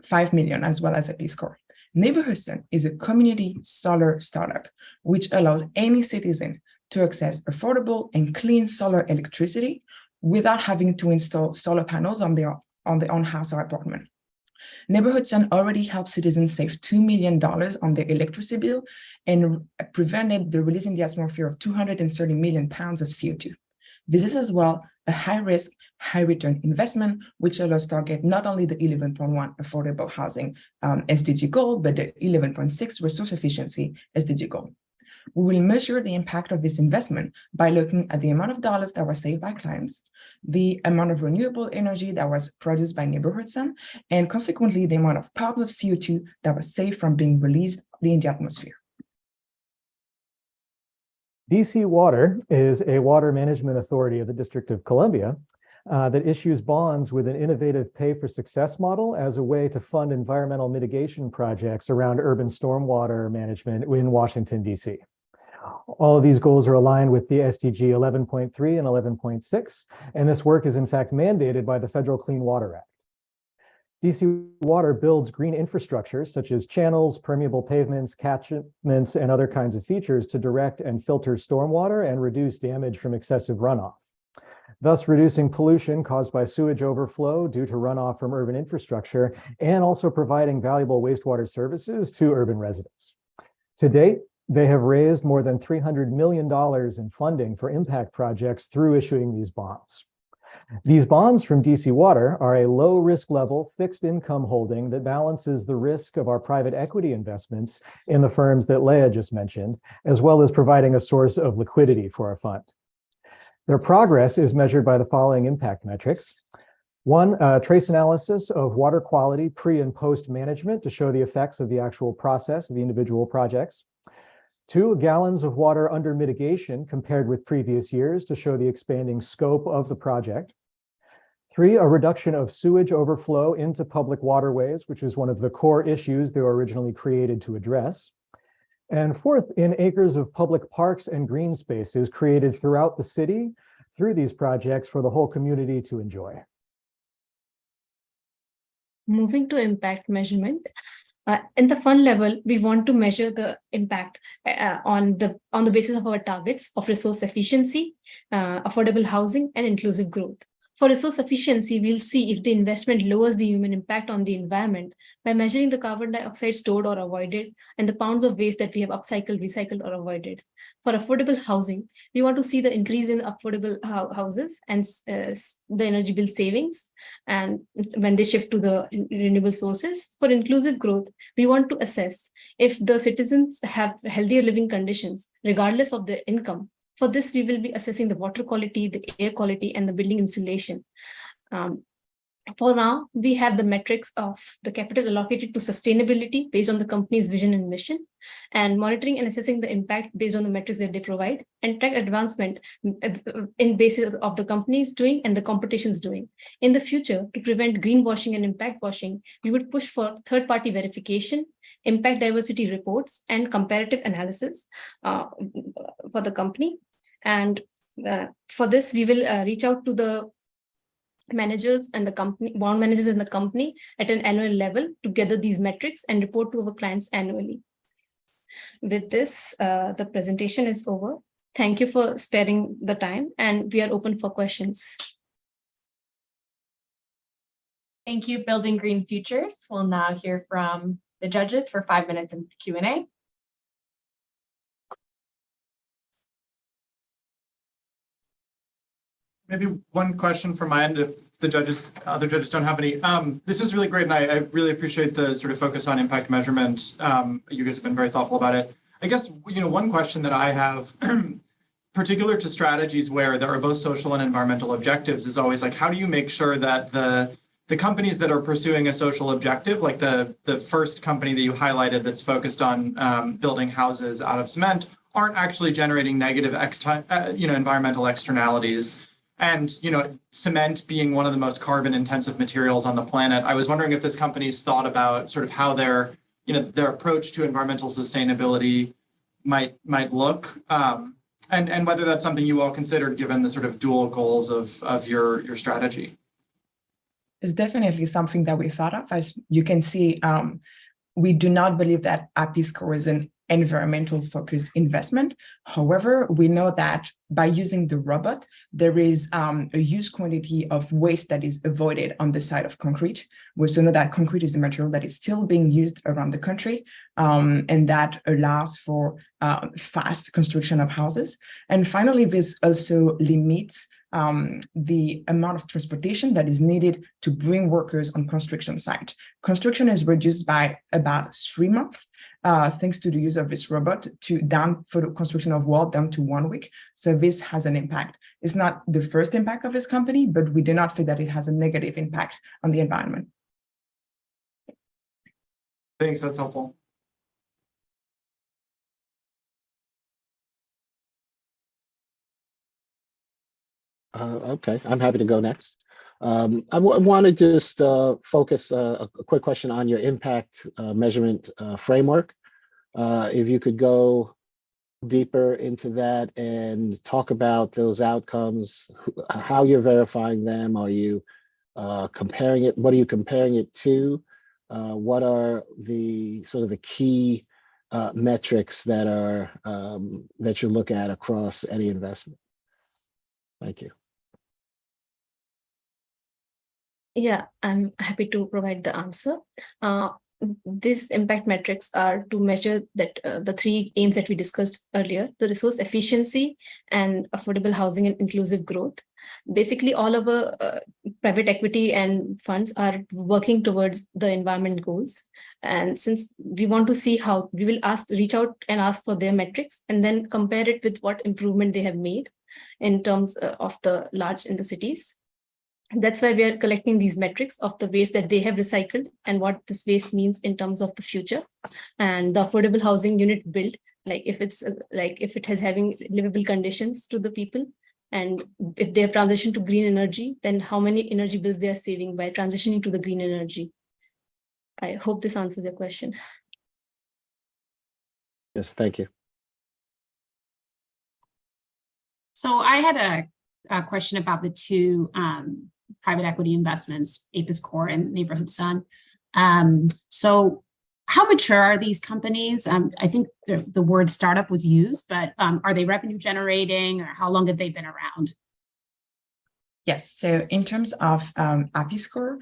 $5 million, as well as Appiscore. Neighborhood Sun is a community solar startup, which allows any citizen to access affordable and clean solar electricity without having to install solar panels on their own house or apartment. Neighborhood Sun already helps citizens save $2 million on their electricity bill and prevented the release in the atmosphere of 230 million pounds of CO2. This is as well a high-risk, high-return investment, which allows target not only the 11.1 affordable housing SDG goal, but the 11.6 resource efficiency SDG goal. We will measure the impact of this investment by looking at the amount of dollars that was saved by clients, the amount of renewable energy that was produced by Neighborhood Sun, and consequently, the amount of pounds of CO2 that was saved from being released in the atmosphere. DC Water is a water management authority of the District of Columbia that issues bonds with an innovative pay-for-success model as a way to fund environmental mitigation projects around urban stormwater management in Washington, D.C. All of these goals are aligned with the SDG 11.3 and 11.6, and this work is in fact mandated by the Federal Clean Water Act. DC Water builds green infrastructure such as channels, permeable pavements, catchments, and other kinds of features to direct and filter stormwater and reduce damage from excessive runoff, thus reducing pollution caused by sewage overflow due to runoff from urban infrastructure, and also providing valuable wastewater services to urban residents. To date, they have raised more than $300 million in funding for impact projects through issuing these bonds. These bonds from DC Water are a low risk level fixed income holding that balances the risk of our private equity investments in the firms that Leah just mentioned, as well as providing a source of liquidity for our fund. Their progress is measured by the following impact metrics. One, trace analysis of water quality pre and post management to show the effects of the actual process of the individual projects. 2, gallons of water under mitigation compared with previous years to show the expanding scope of the project. 3, a reduction of sewage overflow into public waterways, which is one of the core issues they were originally created to address. And 4th, in acres of public parks and green spaces created throughout the city through these projects for the whole community to enjoy. Moving to impact measurement. In the fund level, we want to measure the impact on the basis of our targets of resource efficiency, affordable housing, and inclusive growth. For resource efficiency, we'll see if the investment lowers the human impact on the environment by measuring the carbon dioxide stored or avoided and the pounds of waste that we have upcycled, recycled, or avoided. For affordable housing, we want to see the increase in affordable houses and the energy bill savings, and when they shift to the renewable sources. For inclusive growth, we want to assess if the citizens have healthier living conditions, regardless of their income. For this, we will be assessing the water quality, the air quality, and the building insulation. For now, we have the metrics of the capital allocated to sustainability based on the company's vision and mission, and monitoring and assessing the impact based on the metrics that they provide, and track advancement in basis of the company's doing and the competition's doing. In the future, to prevent greenwashing and impact washing, we would push for third-party verification, impact diversity reports, and comparative analysis for the company. And for this, we will reach out to the managers and the company, bond managers in the company at an annual level to gather these metrics and report to our clients annually. With this, the presentation is over. Thank you for sparing the time, and we are open for questions. Thank you, Building Green Futures. We'll now hear from the judges for 5 minutes in Q&A. Maybe one question from my end, if the other judges don't have any. This is really great, and I really appreciate the sort of focus on impact measurement. You guys have been very thoughtful about it. I guess, one question that I have, particular to strategies where there are both social and environmental objectives, is always like, how do you make sure that the companies that are pursuing a social objective, like the first company that you highlighted that's focused on building houses out of cement, aren't actually generating negative environmental externalities? And cement being one of the most carbon intensive materials on the planet, I was wondering if this company's thought about sort of how their approach to environmental sustainability might look, and whether that's something you all considered given the sort of dual goals of your strategy. It's definitely something that we thought of. As you can see, we do not believe that APISCO is an environmental focused investment. However, we know that by using the robot, there is a huge quantity of waste that is avoided on the side of concrete. We also know that concrete is a material that is still being used around the country, and that allows for fast construction of houses. And finally, this also limits the amount of transportation that is needed to bring workers on construction site. Construction is reduced by about 3 months, thanks to the use of this robot for the construction of wall down to 1 week. So this has an impact. It's not the first impact of this company, but we do not feel that it has a negative impact on the environment. Thanks, that's helpful. Okay, I'm happy to go next. I want to just focus a quick question on your impact measurement framework. If you could go deeper into that and talk about those outcomes, how you're verifying them? Are you comparing it? What are you comparing it to? What are the sort of the key metrics that are that you look at across any investment? Thank you. Yeah, I'm happy to provide the answer. These impact metrics are to measure that the three aims that we discussed earlier: the resource efficiency and affordable housing and inclusive growth. Basically, all of our private equity and funds are working towards the environment goals. And since we want to see how, we will reach out and ask for their metrics and then compare it with what improvement they have made in terms of the large in the cities. That's why we are collecting these metrics of the waste that they have recycled and what this waste means in terms of the future. And the affordable housing unit built, like if it has having livable conditions to the people, and if they have transitioned to green energy, then how many energy bills they are saving by transitioning to the green energy. I hope this answers your question. Yes, thank you. So I had a question about the two private equity investments, Apis Core and Neighborhood Sun. So how mature are these companies? I think the word startup was used, but are they revenue generating, or how long have they been around? Yes, so in terms of Apis Core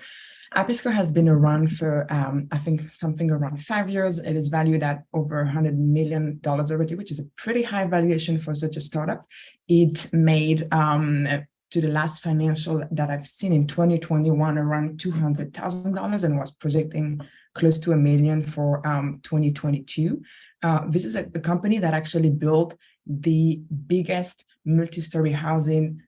has been around for, I think, something around 5 years. It is valued at over $100 million already, which is a pretty high valuation for such a startup. It made, to the last financial that I've seen in 2021, around $200,000 and was projecting close to $1 million for 2022. This is a company that actually built the biggest multi-story housing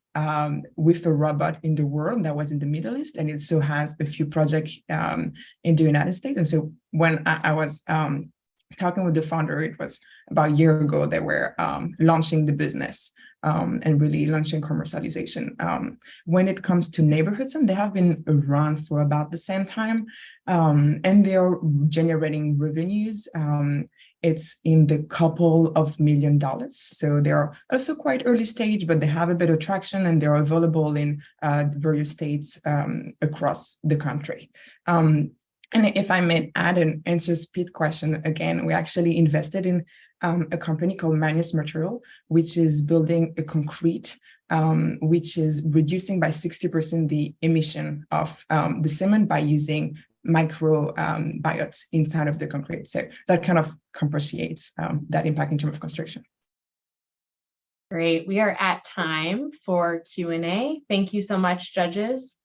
with a robot in the world that was in the Middle East, and it still has a few projects in the United States. And so when I was talking with the founder, it was about a year ago, they were launching the business and really launching commercialization. When it comes to Neighborhoods, and they have been around for about the same time, and they are generating revenues. It's in the couple of $1 million. So they are also quite early stage, but they have a bit of traction and they're available in various states across the country. And if I may add and answer Pete's question again, we actually invested in a company called Manus Material, which is building a concrete, which is reducing by 60% the emission of the cement by using microbiotes inside of the concrete. So that kind of compensates that impact in terms of construction. Great. We are at time for Q&A. Thank you so much, judges.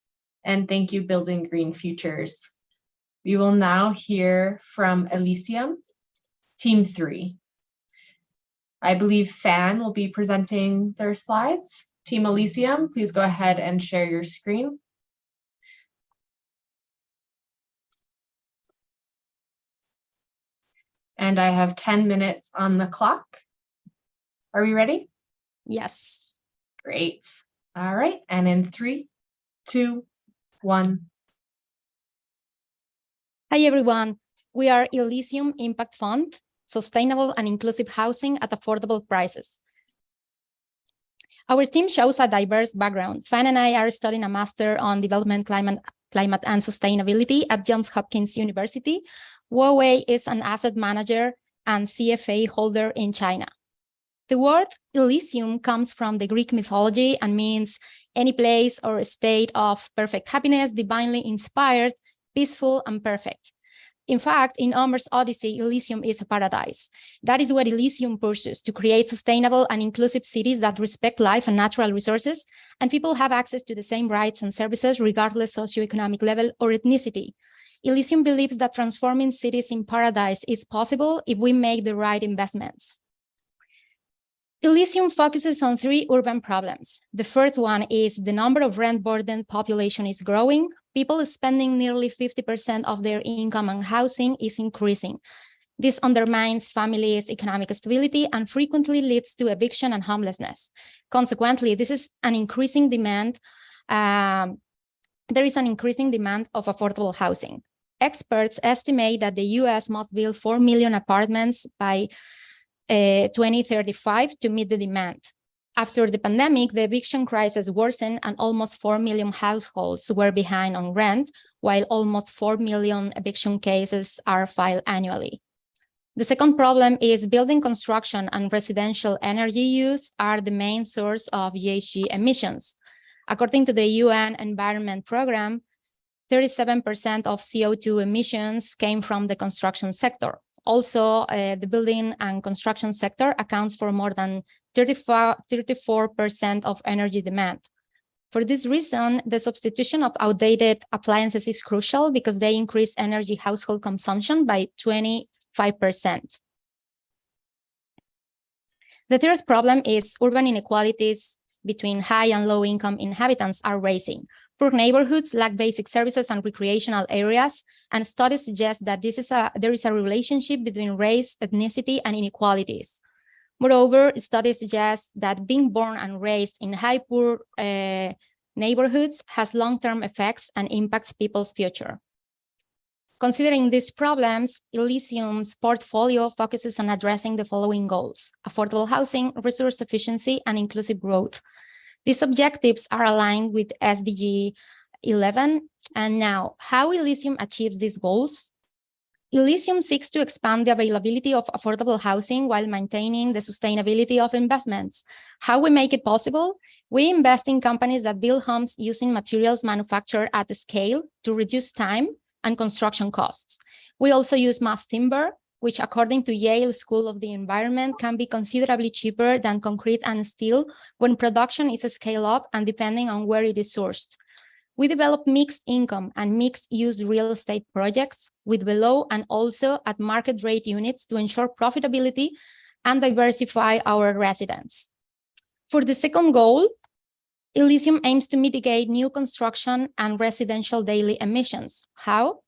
And thank you, Building Green Futures. We will now hear from Elysium, Team 3. I believe Fan will be presenting their slides. Team Elysium, please go ahead and share your screen. And I have 10 minutes on the clock. Are we ready? Yes. Great. All right. And in 3, 2, 1. Hi, everyone. We are Elysium Impact Fund, sustainable and inclusive housing at affordable prices. Our team shows a diverse background. Fan and I are studying a master on development, climate and sustainability at Johns Hopkins University. Huawei is an asset manager and CFA holder in China. The word Elysium comes from the Greek mythology and means any place or state of perfect happiness, divinely inspired, peaceful, and perfect. In fact, in Homer's Odyssey, Elysium is a paradise. That is what Elysium pursues, to create sustainable and inclusive cities that respect life and natural resources, and people have access to the same rights and services regardless of socioeconomic level or ethnicity. Elysium believes that transforming cities in paradise is possible if we make the right investments. Elysium focuses on 3 urban problems. The first one is the number of rent-burdened population is growing. People spending nearly 50% of their income on housing is increasing. This undermines families' economic stability and frequently leads to eviction and homelessness. Consequently, this is an increasing demand. There is an increasing demand of affordable housing. Experts estimate that the US must build 4 million apartments by 2035 to meet the demand. After the pandemic, the eviction crisis worsened and almost 4 million households were behind on rent, while almost 4 million eviction cases are filed annually. The second problem is building construction and residential energy use are the main source of GHG emissions. According to the UN Environment Programme, 37% of CO2 emissions came from the construction sector. Also, the building and construction sector accounts for more than 34% of energy demand. For this reason, the substitution of outdated appliances is crucial because they increase energy household consumption by 25%. The third problem is urban inequalities between high and low income inhabitants are rising. Poor neighborhoods lack basic services and recreational areas, and studies suggest that there is a relationship between race, ethnicity, and inequalities. Moreover, studies suggest that being born and raised in high poor neighborhoods has long-term effects and impacts people's future. Considering these problems, Elysium's portfolio focuses on addressing the following goals: affordable housing, resource efficiency, and inclusive growth. These objectives are aligned with SDG 11. And now, how Elysium achieves these goals? Elysium seeks to expand the availability of affordable housing while maintaining the sustainability of investments. How we make it possible? We invest in companies that build homes using materials manufactured at scale to reduce time and construction costs. We also use mass timber, which according to Yale School of the Environment can be considerably cheaper than concrete and steel when production is scaled up and depending on where it is sourced. We develop mixed income and mixed use real estate projects with below and also at market rate units to ensure profitability and diversify our residents. For the second goal, Elysium aims to mitigate new construction and residential daily emissions. How?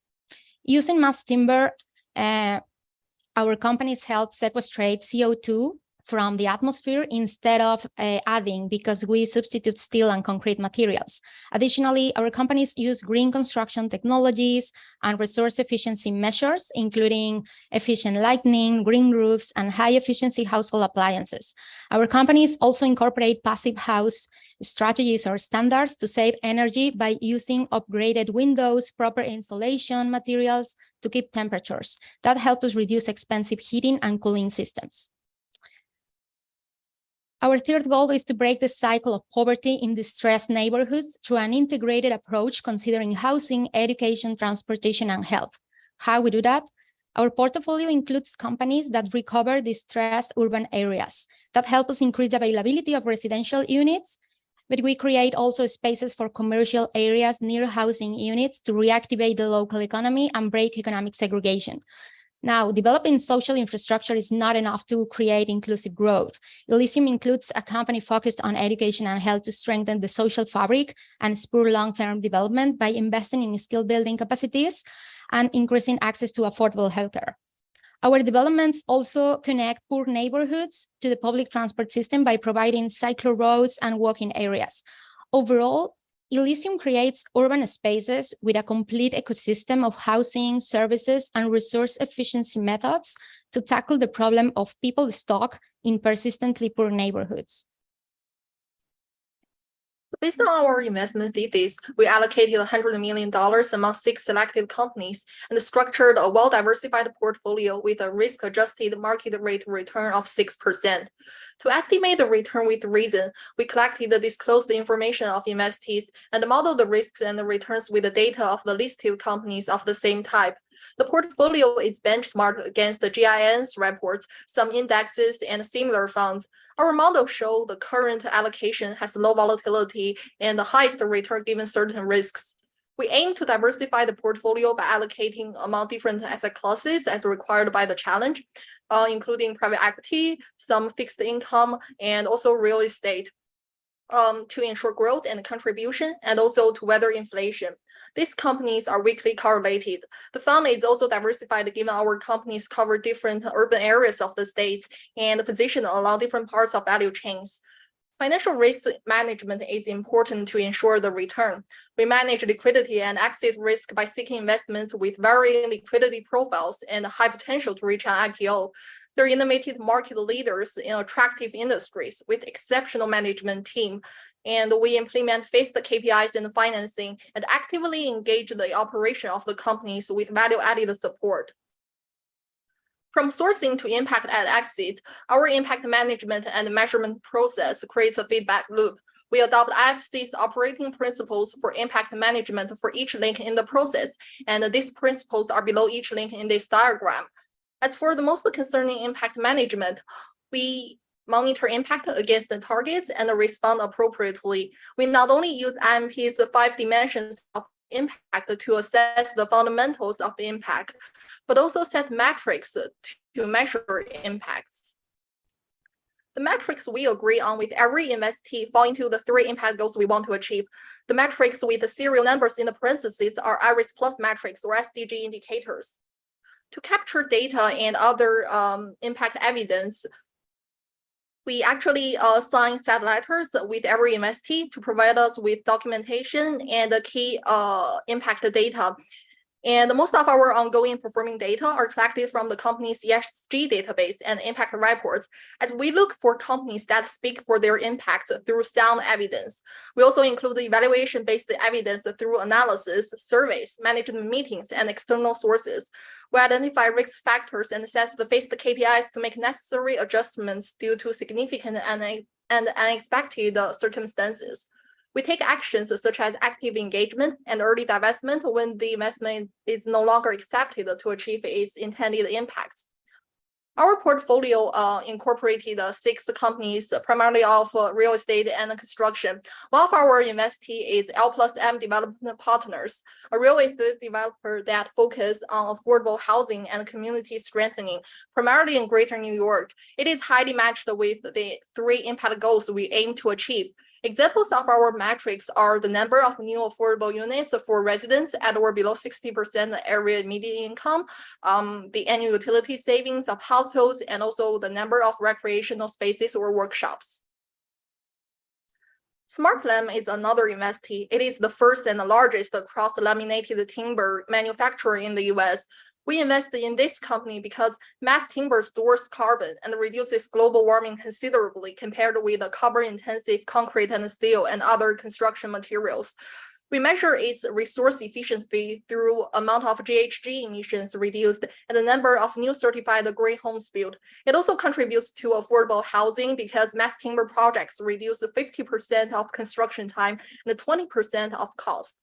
Using mass timber, our companies help sequestrate CO2 from the atmosphere instead of adding, because we substitute steel and concrete materials. Additionally, our companies use green construction technologies and resource efficiency measures, including efficient lighting, green roofs, and high efficiency household appliances. Our companies also incorporate passive house strategies or standards to save energy by using upgraded windows, proper insulation materials to keep temperatures. That helps us reduce expensive heating and cooling systems. Our third goal is to break the cycle of poverty in distressed neighborhoods through an integrated approach considering housing, education, transportation, and health. How we do that? Our portfolio includes companies that recover distressed urban areas that help us increase the availability of residential units, but we create also spaces for commercial areas near housing units to reactivate the local economy and break economic segregation. Now, developing social infrastructure is not enough to create inclusive growth. Elysium includes a company focused on education and health to strengthen the social fabric and spur long-term development by investing in skill building capacities and increasing access to affordable healthcare. Our developments also connect poor neighborhoods to the public transport system by providing cycle roads and walking areas. Overall, Elysium creates urban spaces with a complete ecosystem of housing, services, and resource efficiency methods to tackle the problem of people stuck in persistently poor neighborhoods. Based on our investment thesis, we allocated $100 million among 6 selected companies and structured a well-diversified portfolio with a risk-adjusted market rate return of 6%. To estimate the return with reason, we collected the disclosed information of investees and modeled the risks and the returns with the data of the listed companies of the same type. The portfolio is benchmarked against the GIN's reports, some indexes, and similar funds. Our model shows the current allocation has low volatility and the highest return given certain risks. We aim to diversify the portfolio by allocating among different asset classes as required by the challenge, including private equity, some fixed income, and also real estate, to ensure growth and contribution, and also to weather inflation. These companies are weakly correlated. The fund is also diversified given our companies cover different urban areas of the states and positioned along different parts of value chains. Financial risk management is important to ensure the return. We manage liquidity and exit risk by seeking investments with varying liquidity profiles and high potential to reach an IPO. They're innovative market leaders in attractive industries with exceptional management team. And we implement phased KPIs in financing and actively engage the operation of the companies with value-added support. From sourcing to impact at exit, our impact management and measurement process creates a feedback loop. We adopt IFC's operating principles for impact management for each link in the process, and these principles are below each link in this diagram. As for the most concerning impact management, we monitor impact against the targets and respond appropriately. We not only use IMP's 5 dimensions of impact to assess the fundamentals of impact, but also set metrics to measure impacts. The metrics we agree on with every investee fall into the 3 impact goals we want to achieve. The metrics with the serial numbers in the parentheses are IRIS Plus metrics or SDG indicators. To capture data and other impact evidence, we actually sign set letters with every investee to provide us with documentation and the key impact data. And most of our ongoing performing data are collected from the company's ESG database and impact reports, as we look for companies that speak for their impact through sound evidence. We also include the evaluation-based evidence through analysis, surveys, management meetings, and external sources. We identify risk factors and assess the phased KPIs to make necessary adjustments due to significant and unexpected circumstances. We take actions such as active engagement and early divestment when the investment is no longer accepted to achieve its intended impacts. Our portfolio incorporated 6 companies, primarily of real estate and construction. One of our investee is L+M Development Partners, a real estate developer that focuses on affordable housing and community strengthening, primarily in Greater New York. It is highly matched with the 3 impact goals we aim to achieve. Examples of our metrics are the number of new affordable units for residents at or below 60% area median income, the annual utility savings of households, and also the number of recreational spaces or workshops. SmartLam is another investee. It is the first and the largest cross-laminated timber manufacturer in the US. We invest in this company because mass timber stores carbon and reduces global warming considerably compared with the carbon-intensive concrete and steel and other construction materials. We measure its resource efficiency through amount of GHG emissions reduced and the number of new certified green homes built. It also contributes to affordable housing because mass timber projects reduce 50% of construction time and 20% of cost.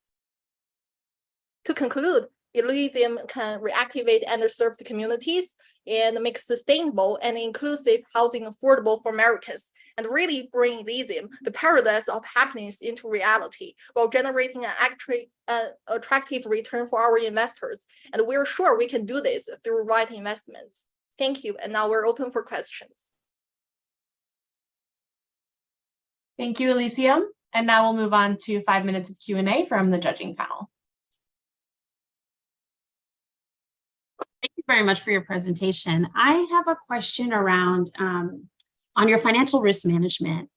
To conclude, Elysium can reactivate underserved communities and make sustainable and inclusive housing affordable for Americans, and really bring Elysium, the paradise of happiness, into reality while generating an attractive return for our investors. And we're sure we can do this through right investments. Thank you. And now we're open for questions. Thank you, Elysium. And now we'll move on to 5 minutes of Q&A from the judging panel. Thank you very much for your presentation. I have a question around on your financial risk management.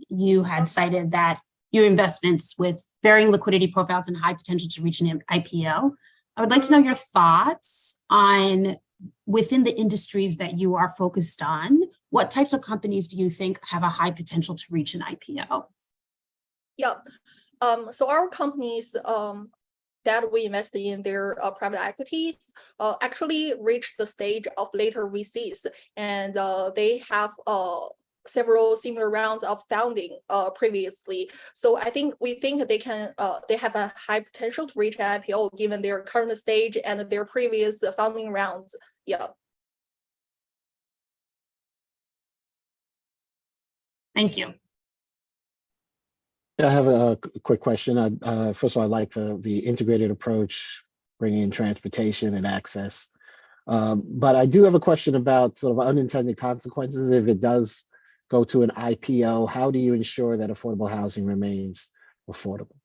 You had cited that your investments with varying liquidity profiles and high potential to reach an IPO. I would like to know your thoughts on within the industries that you are focused on, what types of companies do you think have a high potential to reach an IPO? Yeah, so our companies that we invest in their private equities actually reached the stage of later VCs, and they have several similar rounds of funding previously. So we think they have a high potential to reach an IPO given their current stage and their previous funding rounds. Yeah. Thank you. I have a quick question. First of all, I like the integrated approach, bringing in transportation and access. But I do have a question about sort of unintended consequences. If it does go to an IPO, how do you ensure that affordable housing remains affordable?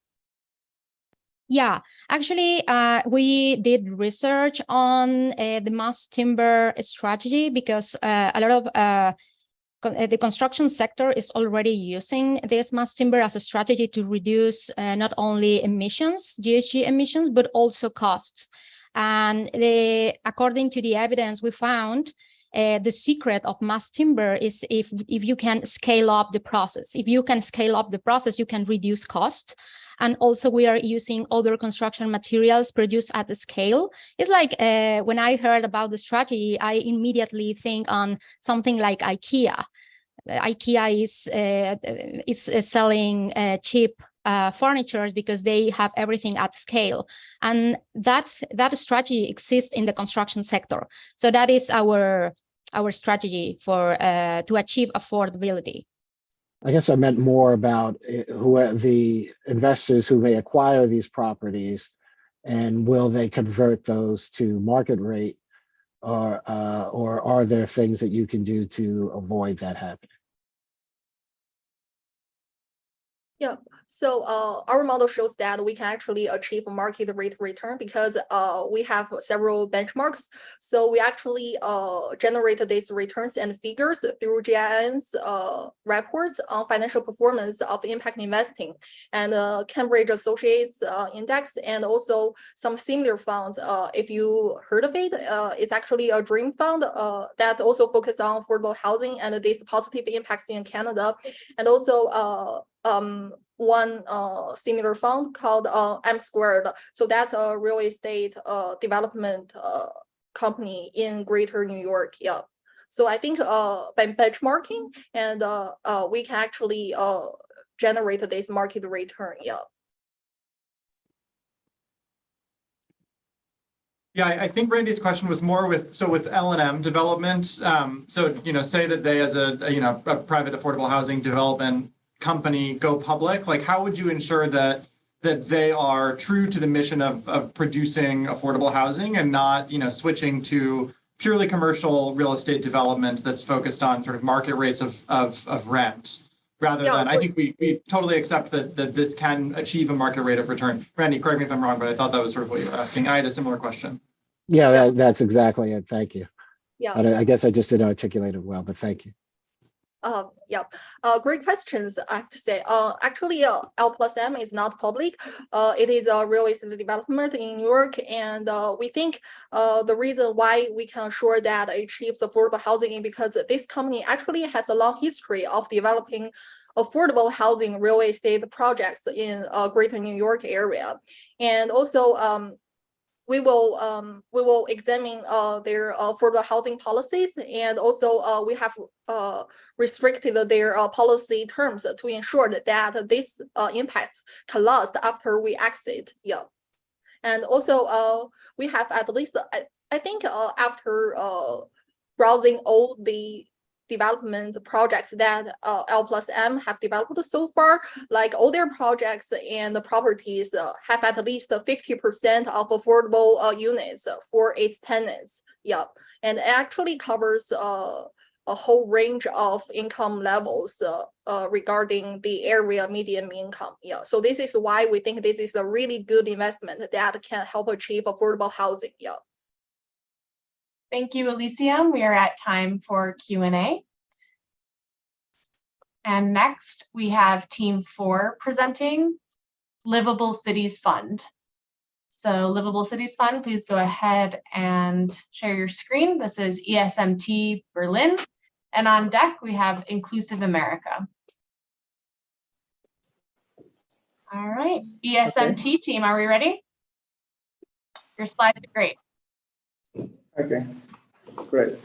Yeah, actually, we did research on the mass timber strategy because a lot of the construction sector is already using this mass timber as a strategy to reduce not only emissions, GHG emissions, but also costs. And according to the evidence we found, the secret of mass timber is if you can scale up the process. If you can scale up the process, you can reduce cost. And also we are using other construction materials produced at the scale. It's like when I heard about the strategy, I immediately think on something like IKEA. IKEA is selling cheap furniture because they have everything at scale. And that strategy exists in the construction sector. So that is our strategy for to achieve affordability. I guess I meant more about who the investors who may acquire these properties, and will they convert those to market rate, or are there things that you can do to avoid that happening? Yeah, so our model shows that we can actually achieve a market rate return because we have several benchmarks. So we actually generate these returns and figures through GIN's reports on financial performance of impact investing and Cambridge Associates Index, and also some similar funds. If you heard of it, it's actually a dream fund that also focuses on affordable housing and these positive impacts in Canada, and also one similar fund called M Squared. So that's a real estate development company in Greater New York. Yeah. So I think by benchmarking and we can actually generate this market return. Yeah. Yeah, I think Randy's question was more with L&M development. So say that they, as a private affordable housing development company, go public. Like, how would you ensure that they are true to the mission of producing affordable housing and not switching to purely commercial real estate development that's focused on sort of market rates of rent, rather than, I think we totally accept that this can achieve a market rate of return. Randy, correct me if I'm wrong, but I thought that was sort of what you were asking. I had a similar question. Yeah, that's exactly it. Thank you. Yeah. I guess I just didn't articulate it well, but thank you. Yeah, great questions, I have to say. Actually, L+M is not public. It is a real estate development in New York, and we think the reason why we can ensure that it achieves affordable housing is because this company actually has a long history of developing affordable housing real estate projects in Greater New York area, and also we will examine their affordable housing policies, and also we have restricted their policy terms to ensure that this impacts can last after we exit. Yeah, and also we have at least I think after browsing all the development projects that L+M have developed so far, like all their projects and the properties have at least 50% of affordable units for its tenants. Yeah, and it actually covers a whole range of income levels regarding the area median income. Yeah, so this is why we think this is a really good investment that can help achieve affordable housing. Yeah. Thank you, Elysium. We are at time for Q&A. And next we have Team 4 presenting Livable Cities Fund. So Livable Cities Fund, please go ahead and share your screen. This is ESMT Berlin. And on deck, we have Inclusive America. All right, ESMT team, are we ready? Your slides are great. Okay, great.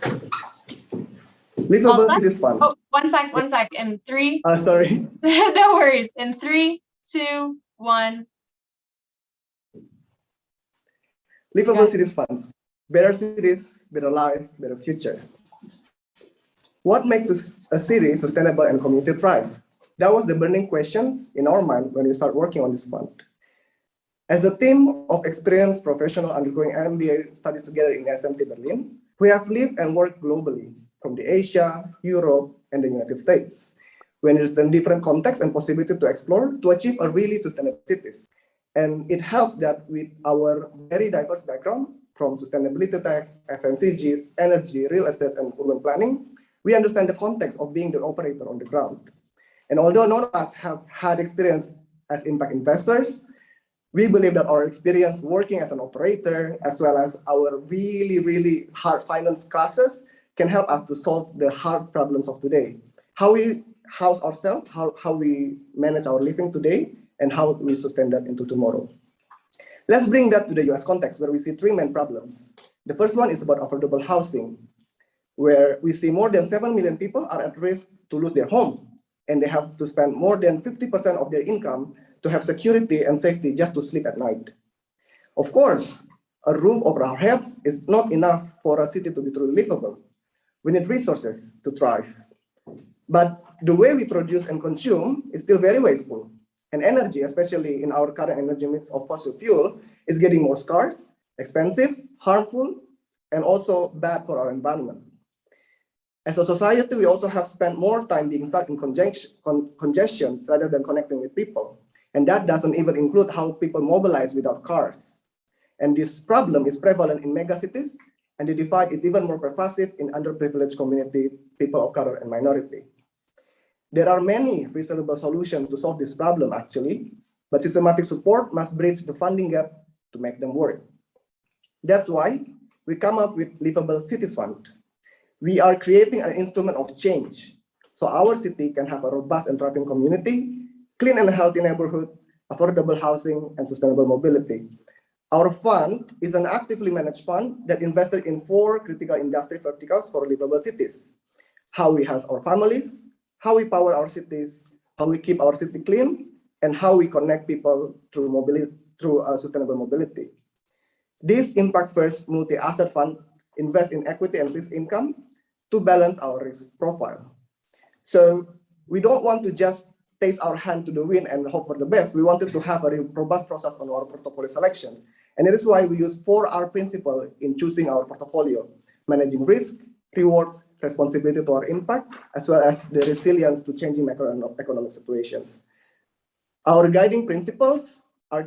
Livable Cities Fund. Oh, one sec. In 3. Sorry. No worries. In 3, 2, 1. Livable Cities Funds. Better cities, better life, better future. What makes a city sustainable and community thrive? That was the burning questions in our mind when we start working on this fund. As a team of experienced professionals undergoing MBA studies together in SMT Berlin, we have lived and worked globally from the Asia, Europe, and the United States. We understand different contexts and possibilities to explore to achieve a really sustainable cities. And it helps that with our very diverse background from sustainability tech, FMCGs, energy, real estate, and urban planning, we understand the context of being the operator on the ground. And although none of us have had experience as impact investors, we believe that our experience working as an operator, as well as our really, really hard finance classes, can help us to solve the hard problems of today. How we house ourselves, how we manage our living today, and how we sustain that into tomorrow. Let's bring that to the US context, where we see three main problems. The first one is about affordable housing, where we see more than 7 million people are at risk to lose their home, and they have to spend more than 50% of their income to have security and safety just to sleep at night. Of course, a roof over our heads is not enough for a city to be truly livable. We need resources to thrive. But the way we produce and consume is still very wasteful. And energy, especially in our current energy mix of fossil fuel, is getting more scarce, expensive, harmful, and also bad for our environment. As a society, we also have spent more time being stuck in congestions rather than connecting with people. And that doesn't even include how people mobilize without cars. And this problem is prevalent in megacities, and the divide is even more pervasive in underprivileged community, people of color, and minority. There are many reasonable solutions to solve this problem, actually, but systematic support must bridge the funding gap to make them work. That's why we come up with Livable Cities Fund. We are creating an instrument of change, so our city can have a robust and thriving community, clean and healthy neighborhood, affordable housing, and sustainable mobility. Our fund is an actively managed fund that invested in 4 critical industry verticals for livable cities: how we house our families, how we power our cities, how we keep our city clean, and how we connect people through mobility, through sustainable mobility. This impact-first multi-asset fund invests in equity and fixed income to balance our risk profile. So we don't want to just taste our hand to the wind and hope for the best. We wanted to have a robust process on our portfolio selection. And that is why we use 4R principle in choosing our portfolio: managing risk, rewards, responsibility to our impact, as well as the resilience to changing macroeconomic situations. Our guiding principles are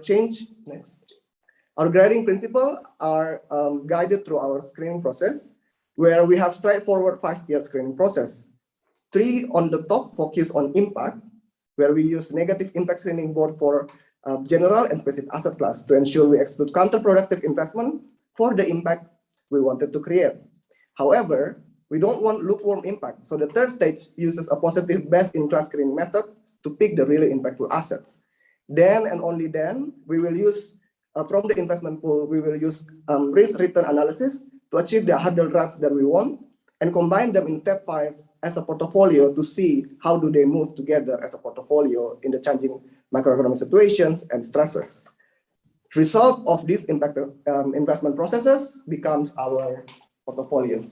Our guiding principles are guided through our screening process, where we have straightforward 5-tier screening process. 3 on the top focus on impact, where we use negative impact screening board for general and specific asset class to ensure we exclude counterproductive investment for the impact we wanted to create. However, we don't want lukewarm impact. So the third stage uses a positive best-in-class screening method to pick the really impactful assets. Then and only then, we will use, from the investment pool, we will use risk-return analysis to achieve the hurdle rates that we want and combine them in step 5 as a portfolio to see how do they move together as a portfolio in the changing macroeconomic situations and stresses. Result of these impact investment processes becomes our portfolio.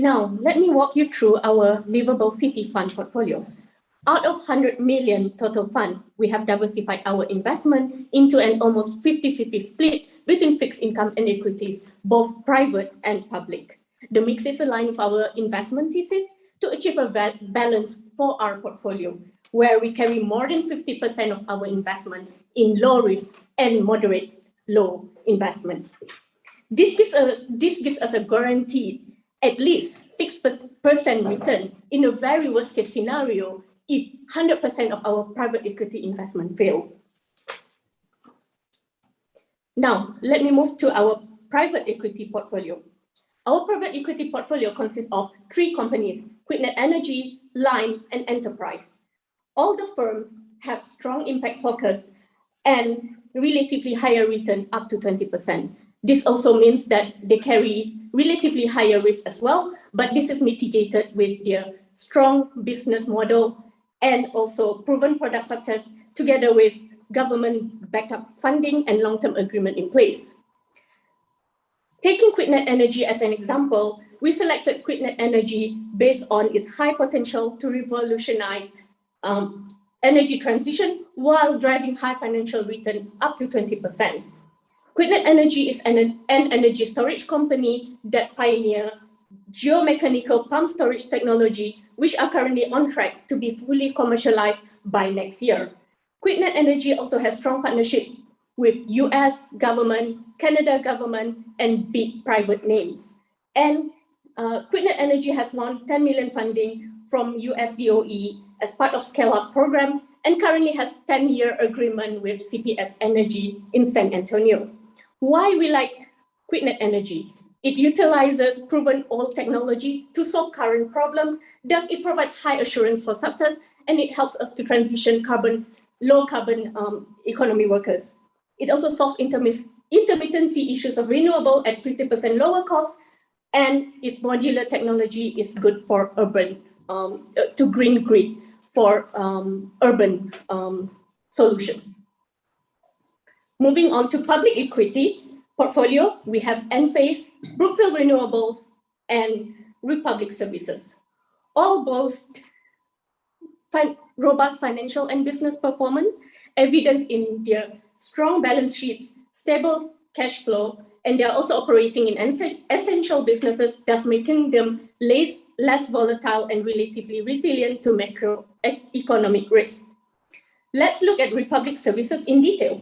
Now, let me walk you through our Livable City Fund portfolio. Out of 100 million total fund, we have diversified our investment into an almost 50-50 split between fixed income and equities, both private and public. The mix is aligned with our investment thesis to achieve a balance for our portfolio, where we carry more than 50% of our investment in low risk and moderate low investment. This gives us a guaranteed at least 6% return in a very worst case scenario if 100% of our private equity investment fail. Now, let me move to our private equity portfolio. Our private equity portfolio consists of 3 companies: QuickNet Energy, Lime, and Enterprise. All the firms have strong impact focus and relatively higher return, up to 20%. This also means that they carry relatively higher risk as well, but this is mitigated with their strong business model and also proven product success together with government backup funding and long-term agreement in place. Taking QuickNet Energy as an example, we selected QuickNet Energy based on its high potential to revolutionize energy transition while driving high financial return up to 20%. QuickNet Energy is an energy storage company that pioneer geomechanical pump storage technology, which are currently on track to be fully commercialized by next year. QuickNet Energy also has strong partnership with US government, Canada government, and big private names. And QuickNet Energy has won 10 million funding from USDOE as part of Scale Up program and currently has 10-year agreement with CPS Energy in San Antonio. Why we like QuickNet Energy? It utilizes proven old technology to solve current problems. Thus, it provides high assurance for success, and it helps us to transition low carbon economy workers. It also solves intermittency issues of renewable at 50% lower cost, and its modular technology is good for urban, to green grid for urban solutions. Moving on to public equity portfolio, we have Enphase, Brookfield Renewables, and Republic Services. All boast robust financial and business performance, evidenced in their strong balance sheets, stable cash flow, and they're also operating in essential businesses, thus making them less volatile and relatively resilient to macroeconomic risks. Let's look at Republic Services in detail.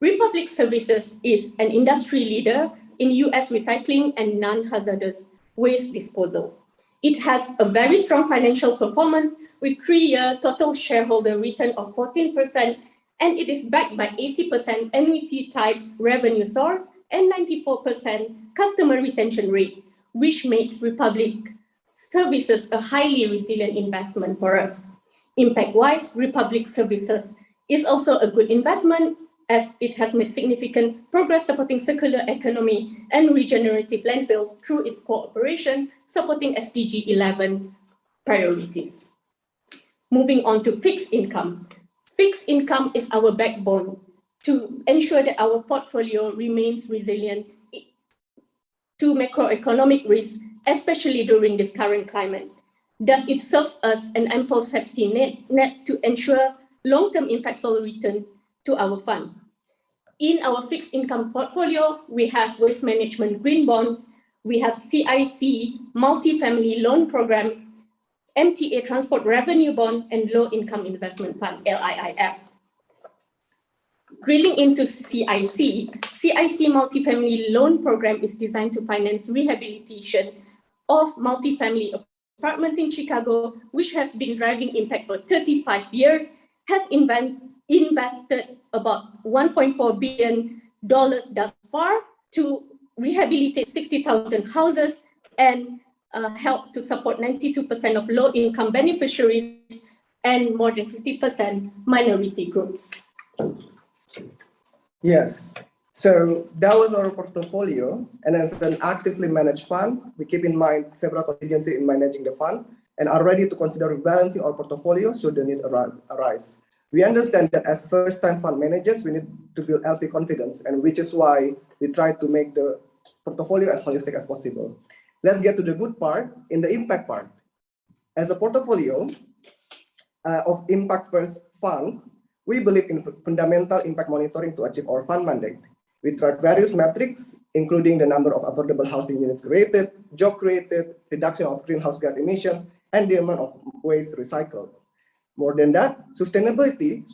Republic Services is an industry leader in US recycling and non-hazardous waste disposal. It has a very strong financial performance with 3-year total shareholder return of 14%, and it is backed by 80% annuity type revenue source and 94% customer retention rate, which makes Republic Services a highly resilient investment for us. Impact-wise, Republic Services is also a good investment as it has made significant progress supporting circular economy and regenerative landfills through its cooperation, supporting SDG 11 priorities. Moving on to fixed income. Fixed income is our backbone to ensure that our portfolio remains resilient to macroeconomic risks, especially during this current climate. Thus, it serves as an ample safety net to ensure long-term impactful return to our fund. In our fixed income portfolio, we have waste management green bonds, we have CIC multifamily loan program, MTA transport revenue bond, and low income investment fund, LIIF. Drilling into CIC multifamily loan program is designed to finance rehabilitation of multifamily apartments in Chicago, which have been driving impact for 35 years, has invested about $1.4 billion thus far to rehabilitate 60,000 houses and help to support 92% of low-income beneficiaries and more than 50% minority groups. Yes, so that was our portfolio, and as an actively managed fund, we keep in mind several contingencies in managing the fund and are ready to consider rebalancing our portfolio should the need arise. We understand that as first-time fund managers, we need to build LP confidence, and which is why we try to make the portfolio as holistic as possible. Let's get to the good part, in the impact part. As a portfolio of impact first fund, we believe in fundamental impact monitoring to achieve our fund mandate. We track various metrics, including the number of affordable housing units created, job created, reduction of greenhouse gas emissions, and the amount of waste recycled. More than that, sustainability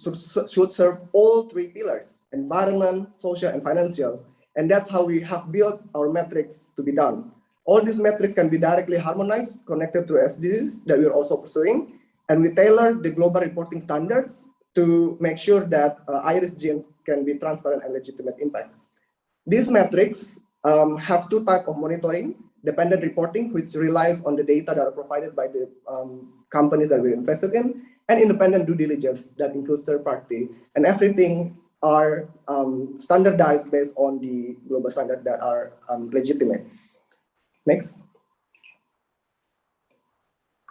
should serve all three pillars: environment, social, and financial. And that's how we have built our metrics to be done. All these metrics can be directly harmonized, connected to SDGs that we're also pursuing, and we tailor the global reporting standards to make sure that IRIS-G can be transparent and legitimate impact. These metrics have two types of monitoring: dependent reporting, which relies on the data that are provided by the companies that we're invested in, and independent due diligence that includes third party, and everything are standardized based on the global standard that are legitimate. Next.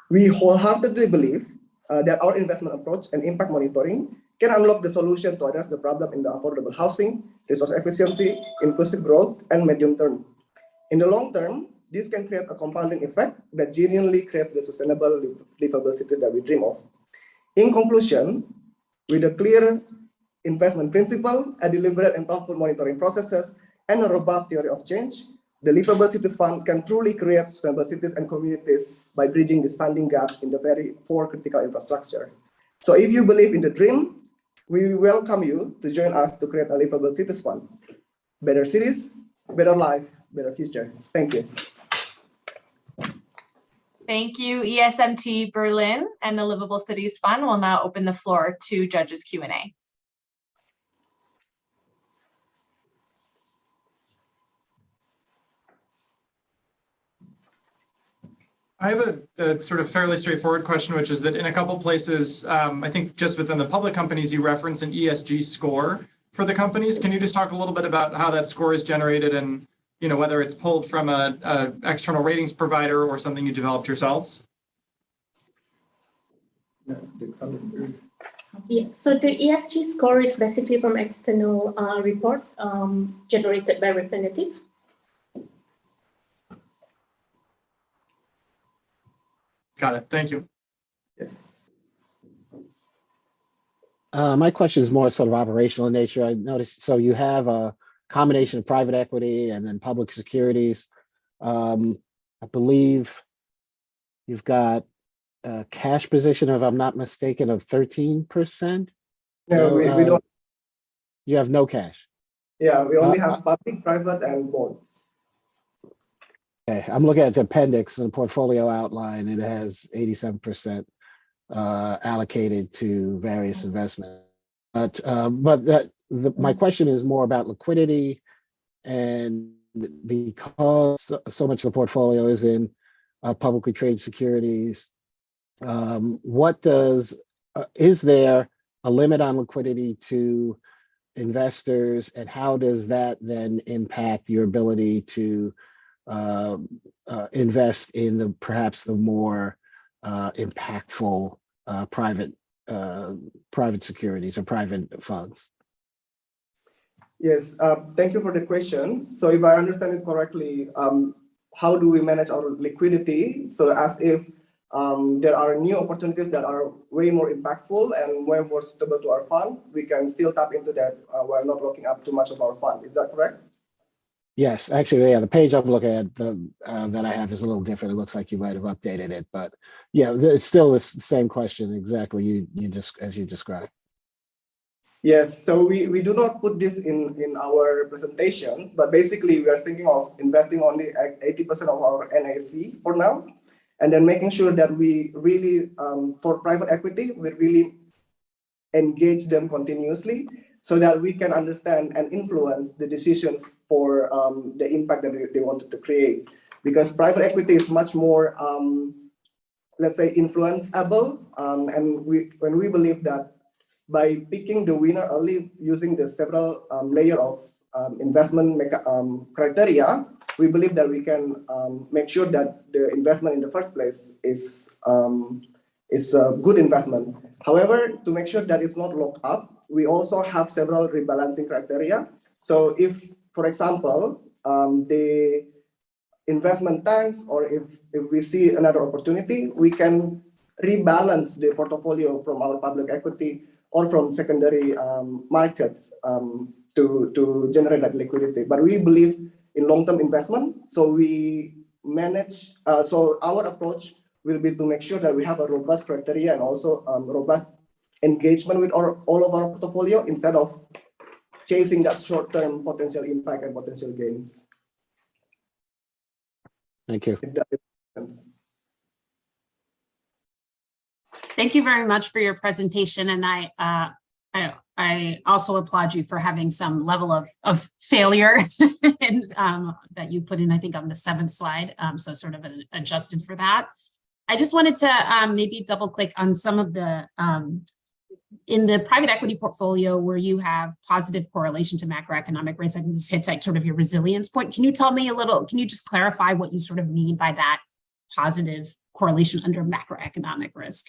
We wholeheartedly believe that our investment approach and impact monitoring can unlock the solution to address the problem in the affordable housing, resource efficiency, inclusive growth, and medium term. In the long term, this can create a compounding effect that genuinely creates the sustainable, livable city that we dream of. In conclusion, with a clear investment principle, a deliberate and thoughtful monitoring processes, and a robust theory of change, the Livable Cities Fund can truly create sustainable cities and communities by bridging this funding gap in the very four critical infrastructure. So if you believe in the dream, we welcome you to join us to create a Livable Cities Fund. Better cities, better life, better future. Thank you. Thank you, ESMT Berlin and the Livable Cities Fund. Will now open the floor to judges Q&A. I have a sort of fairly straightforward question, which is that in a couple places, I think just within the public companies, you reference an ESG score for the companies. Can you just talk a little bit about how that score is generated and whether it's pulled from a external ratings provider or something you developed yourselves? Yeah, so the ESG score is basically from external report generated by Refinitiv. Got it. Thank you. Yes. My question is more sort of operational in nature. I noticed, so you have a combination of private equity and then public securities. I believe you've got a cash position, if I'm not mistaken, of 13%. No, we don't. You have no cash. Yeah, we only have public, private, and bonds. Okay, I'm looking at the appendix and the portfolio outline. It has 87% allocated to various investments. But my question is more about liquidity, and because so much of the portfolio is in publicly traded securities, is there a limit on liquidity to investors, and how does that then impact your ability to invest in perhaps the more impactful private securities or private funds? Yes, thank you for the question. So if I understand it correctly, how do we manage our liquidity? So as if there are new opportunities that are way more impactful and way more suitable to our fund, we can still tap into that while not locking up too much of our fund. Is that correct? Yes, actually, yeah, the page I'm looking at that I have is a little different. It looks like you might have updated it, but yeah, it's still the same question exactly you just as you described. Yes, so we do not put this in our presentation, but basically we are thinking of investing only 80% of our NAV for now, and then making sure that we really, for private equity, we really engage them continuously so that we can understand and influence the decisions for the impact that they wanted to create. Because private equity is much more, let's say, influenceable, and when we believe that by picking the winner early using the several layer of investment criteria, we believe that we can make sure that the investment in the first place is a good investment. However, to make sure that it's not locked up, we also have several rebalancing criteria. So if, for example, the investment tanks, or if we see another opportunity, we can rebalance the portfolio from our public equity or from secondary markets to generate that liquidity. But we believe in long-term investment, so we manage. So our approach will be to make sure that we have a robust criteria and also robust engagement with all of our portfolio instead of chasing that short-term potential impact and potential gains. Thank you. If that makes sense. Thank you very much for your presentation, and I also applaud you for having some level of failure and, that you put in, I think, on the 7th slide. So sort of adjusted for that. I just wanted to maybe double click on some of the in the private equity portfolio where you have positive correlation to macroeconomic risk. I think this hits like sort of your resilience point. Can you tell me a little? Can you just clarify what you sort of mean by that positive correlation under macroeconomic risk?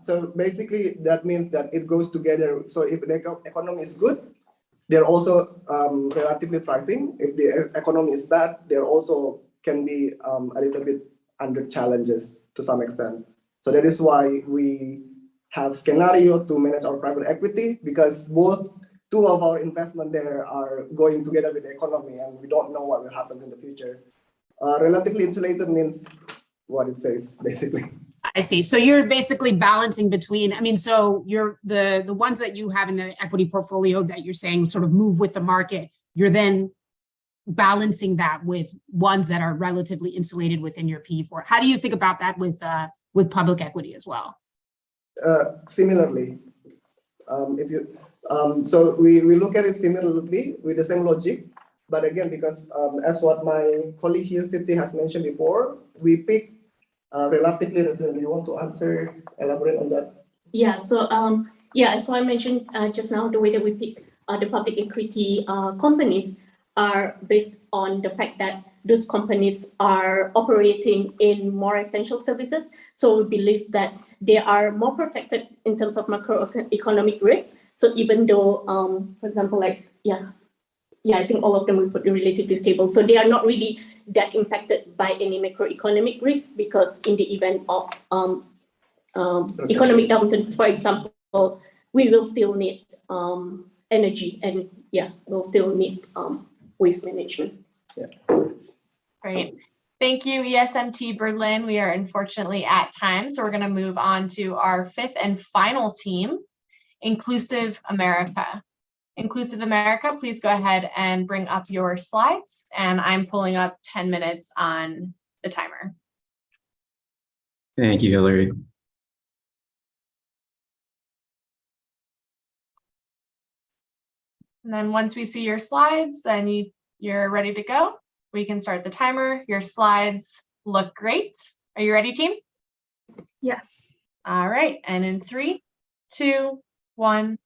So basically that means that it goes together. So if the economy is good, they're also relatively thriving. If the economy is bad, there also can be a little bit under challenges to some extent. So that is why we have scenario to manage our private equity, because two of our investment there are going together with the economy, and we don't know what will happen in the future. Relatively insulated means what it says, basically. I see. So you're basically balancing between, I mean, so you're the ones that you have in the equity portfolio that you're saying sort of move with the market, you're then balancing that with ones that are relatively insulated within your PE4? How do you think about that with public equity as well? Similarly, so we look at it similarly with the same logic, but again, because as what my colleague here, Siti, has mentioned before, we pick relatively resilient. Do you want to elaborate on that? Yeah, so as I mentioned just now, the way that we pick the public equity companies are based on the fact that those companies are operating in more essential services. So we believe that they are more protected in terms of macroeconomic risk. So even though, for example, I think all of them we put relatively stable. So they are not really that impacted by any macroeconomic risk, because in the event of economic downturn, for example, we will still need energy, and we'll still need waste management. Great. Thank you, ESMT Berlin. We are unfortunately at time, so we're going to move on to our fifth and final team, Inclusive America. Inclusive America, please go ahead and bring up your slides, and I'm pulling up 10 minutes on the timer. Thank you, Hillary. And then once we see your slides and you're ready to go, we can start the timer. Your slides look great. Are you ready, team? Yes. All right. And in 3, 2, 1.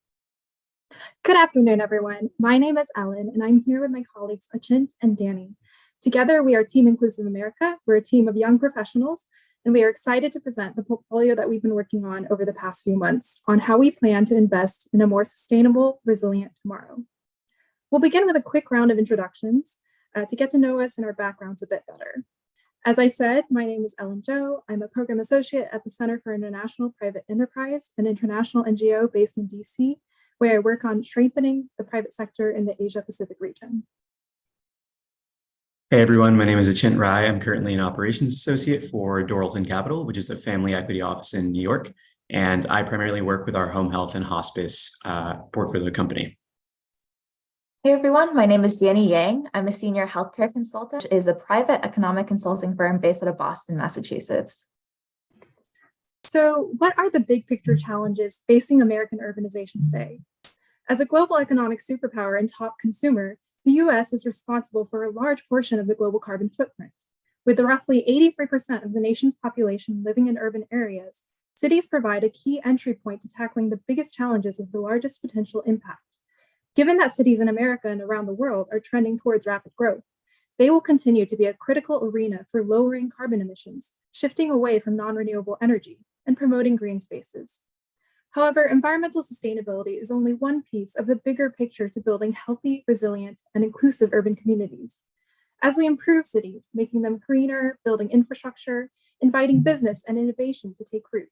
Good afternoon, everyone. My name is Ellen, and I'm here with my colleagues Achint and Danny. Together, we are Team Inclusive America. We're a team of young professionals, and we are excited to present the portfolio that we've been working on over the past few months on how we plan to invest in a more sustainable, resilient tomorrow. We'll begin with a quick round of introductions to get to know us and our backgrounds a bit better. As I said, my name is Ellen Zhou. I'm a program associate at the Center for International Private Enterprise, an international NGO based in DC, where I work on strengthening the private sector in the Asia Pacific region. Hey everyone, my name is Achint Rai. I'm currently an operations associate for Doralton Capital, which is a family equity office in New York. And I primarily work with our home health and hospice portfolio company. Hey everyone, my name is Danny Yang. I'm a senior healthcare consultant, which is a private economic consulting firm based out of Boston, Massachusetts. So what are the big picture challenges facing American urbanization today? As a global economic superpower and top consumer, the US is responsible for a large portion of the global carbon footprint. With roughly 83% of the nation's population living in urban areas, cities provide a key entry point to tackling the biggest challenges of the largest potential impact. Given that cities in America and around the world are trending towards rapid growth, they will continue to be a critical arena for lowering carbon emissions, shifting away from non-renewable energy, and promoting green spaces. However, environmental sustainability is only one piece of the bigger picture to building healthy, resilient, and inclusive urban communities. As we improve cities, making them greener, building infrastructure, inviting business and innovation to take root,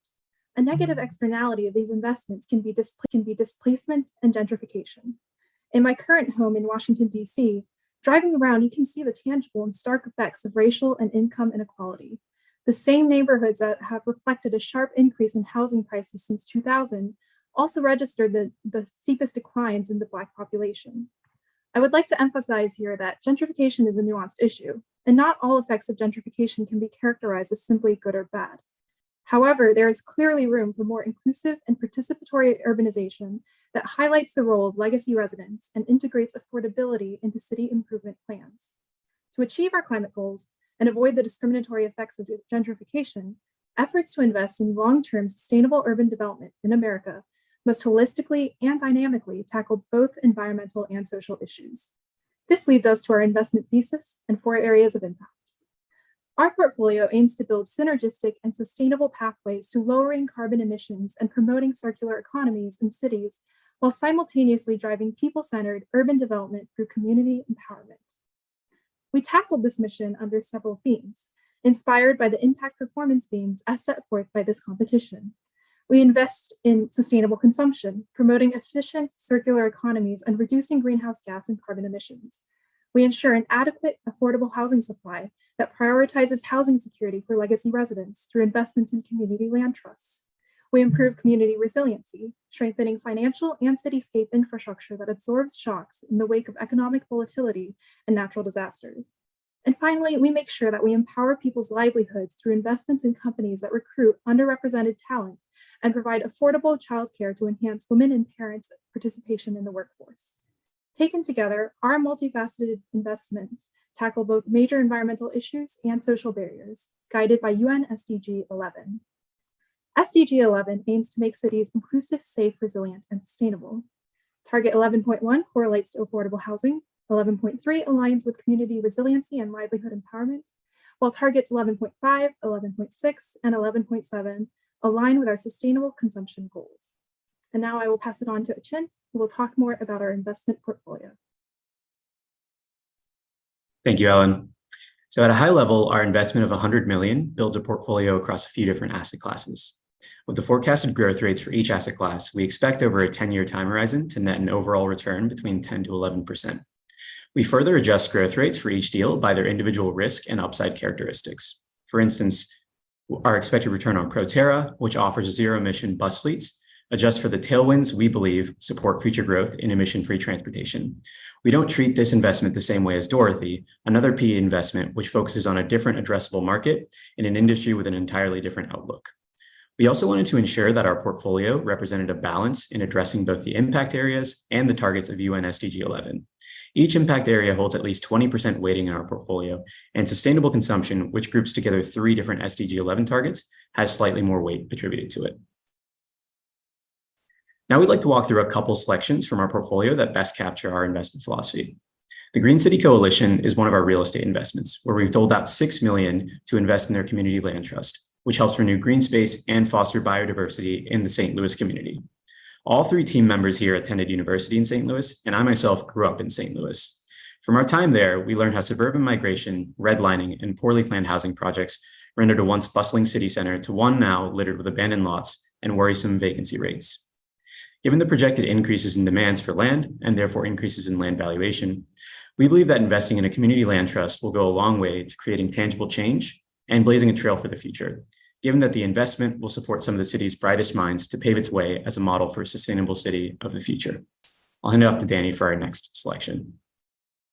a negative externality of these investments can be displacement and gentrification. In my current home in Washington, D.C., driving around, you can see the tangible and stark effects of racial and income inequality. The same neighborhoods that have reflected a sharp increase in housing prices since 2000 also registered the steepest declines in the Black population. I would like to emphasize here that gentrification is a nuanced issue, and not all effects of gentrification can be characterized as simply good or bad. However, there is clearly room for more inclusive and participatory urbanization that highlights the role of legacy residents and integrates affordability into city improvement plans. To achieve our climate goals and avoid the discriminatory effects of gentrification, efforts to invest in long-term sustainable urban development in America must holistically and dynamically tackle both environmental and social issues. This leads us to our investment thesis and 4 areas of impact. Our portfolio aims to build synergistic and sustainable pathways to lowering carbon emissions and promoting circular economies in cities, while simultaneously driving people-centered urban development through community empowerment. We tackled this mission under several themes, inspired by the impact performance themes as set forth by this competition. We invest in sustainable consumption, promoting efficient circular economies and reducing greenhouse gas and carbon emissions. We ensure an adequate, affordable housing supply that prioritizes housing security for legacy residents through investments in community land trusts. We improve community resiliency, strengthening financial and cityscape infrastructure that absorbs shocks in the wake of economic volatility and natural disasters. And finally, we make sure that we empower people's livelihoods through investments in companies that recruit underrepresented talent and provide affordable childcare to enhance women and parents' participation in the workforce. Taken together, our multifaceted investments tackle both major environmental issues and social barriers, guided by UN SDG 11. SDG 11 aims to make cities inclusive, safe, resilient, and sustainable. Target 11.1 correlates to affordable housing, 11.3 aligns with community resiliency and livelihood empowerment, while targets 11.5, 11.6, and 11.7 align with our sustainable consumption goals. And now I will pass it on to Achint, who will talk more about our investment portfolio. Thank you, Ellen. So at a high level, our investment of 100 million builds a portfolio across a few different asset classes. With the forecasted growth rates for each asset class, we expect over a 10-year time horizon to net an overall return between 10 to 11%. We further adjust growth rates for each deal by their individual risk and upside characteristics. For instance, our expected return on Proterra, which offers zero-emission bus fleets, adjusts for the tailwinds we believe support future growth in emission-free transportation. We don't treat this investment the same way as Dorothy, another PE investment which focuses on a different addressable market in an industry with an entirely different outlook. We also wanted to ensure that our portfolio represented a balance in addressing both the impact areas and the targets of UN SDG 11. Each impact area holds at least 20% weighting in our portfolio, and sustainable consumption, which groups together 3 different SDG 11 targets, has slightly more weight attributed to it. Now we'd like to walk through a couple selections from our portfolio that best capture our investment philosophy. The Green City Coalition is one of our real estate investments, where we've doled out $6 million to invest in their community land trust, which helps renew green space and foster biodiversity in the St. Louis community. All 3 team members here attended university in St. Louis, and I myself grew up in St. Louis. From our time there, we learned how suburban migration, redlining, and poorly planned housing projects rendered a once bustling city center to one now littered with abandoned lots and worrisome vacancy rates. Given the projected increases in demands for land, and therefore increases in land valuation, we believe that investing in a community land trust will go a long way to creating tangible change and blazing a trail for the future, given that the investment will support some of the city's brightest minds to pave its way as a model for a sustainable city of the future. I'll hand it off to Danny for our next selection.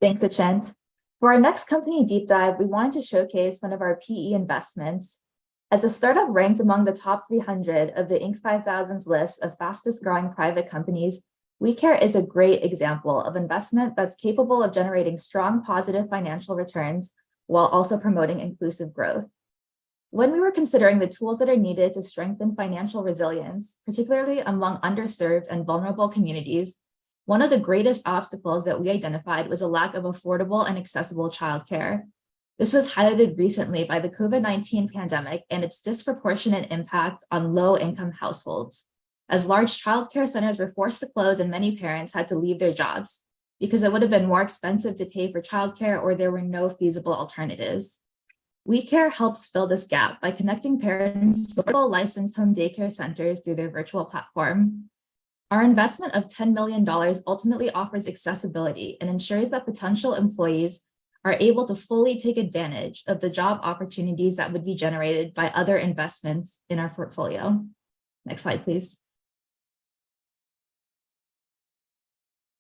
Thanks, Achint. For our next company deep dive, we wanted to showcase one of our PE investments. As a startup ranked among the top 300 of the Inc. 5000's list of fastest growing private companies, WeCare is a great example of investment that's capable of generating strong positive financial returns while also promoting inclusive growth. When we were considering the tools that are needed to strengthen financial resilience, particularly among underserved and vulnerable communities, one of the greatest obstacles that we identified was a lack of affordable and accessible childcare. This was highlighted recently by the COVID-19 pandemic and its disproportionate impact on low-income households, as large childcare centers were forced to close and many parents had to leave their jobs because it would have been more expensive to pay for childcare or there were no feasible alternatives. WeCare helps fill this gap by connecting parents to local licensed home daycare centers through their virtual platform. Our investment of $10 million ultimately offers accessibility and ensures that potential employees are able to fully take advantage of the job opportunities that would be generated by other investments in our portfolio. Next slide, please.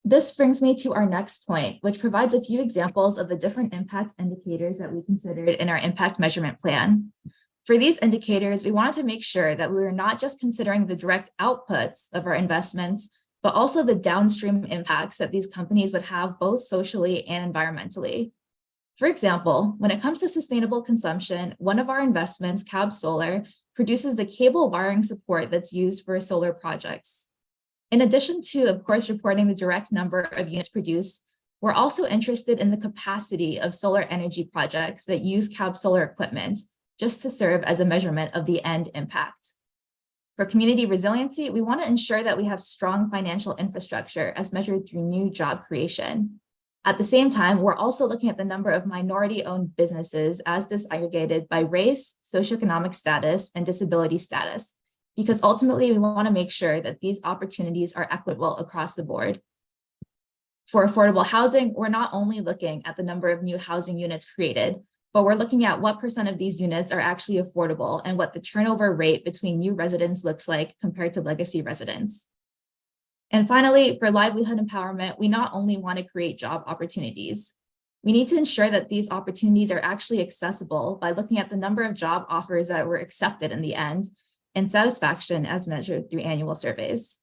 This brings me to our next point, which provides a few examples of the different impact indicators that we considered in our impact measurement plan. For these indicators, we wanted to make sure that we were not just considering the direct outputs of our investments, but also the downstream impacts that these companies would have both socially and environmentally. For example, when it comes to sustainable consumption, one of our investments, Cab Solar, produces the cable wiring support that's used for solar projects. In addition to, of course, reporting the direct number of units produced, we're also interested in the capacity of solar energy projects that use Cab Solar equipment, just to serve as a measurement of the end impact. For community resiliency, we want to ensure that we have strong financial infrastructure as measured through new job creation. At the same time, we're also looking at the number of minority-owned businesses as disaggregated by race, socioeconomic status, and disability status, because ultimately we want to make sure that these opportunities are equitable across the board. For affordable housing, we're not only looking at the number of new housing units created, but we're looking at what percent of these units are actually affordable and what the turnover rate between new residents looks like compared to legacy residents. And finally, for livelihood empowerment, we not only want to create job opportunities, we need to ensure that these opportunities are actually accessible by looking at the number of job offers that were accepted in the end and satisfaction as measured through annual surveys.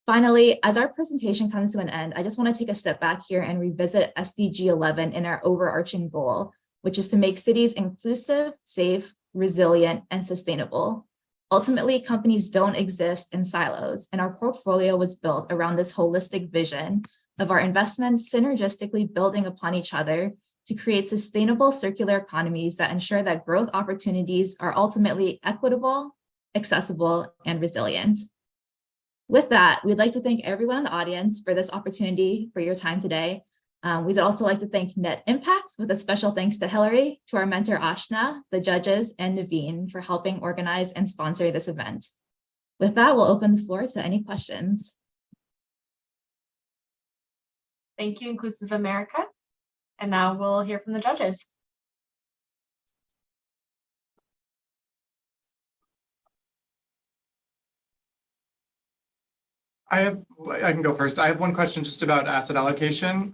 Finally, as our presentation comes to an end, I just want to take a step back here and revisit SDG 11 and our overarching goal, which is to make cities inclusive, safe, resilient, and sustainable. Ultimately, companies don't exist in silos, and our portfolio was built around this holistic vision of our investments synergistically building upon each other to create sustainable circular economies that ensure that growth opportunities are ultimately equitable, accessible, and resilient. With that, we'd like to thank everyone in the audience for this opportunity, for your time today. We'd also like to thank Net Impact with a special thanks to Hillary, to our mentor Ashna, the judges, and Naveen for helping organize and sponsor this event. With that, we'll open the floor to any questions. Thank you, Inclusive America. And now we'll hear from the judges. I can go first. I have one question just about asset allocation.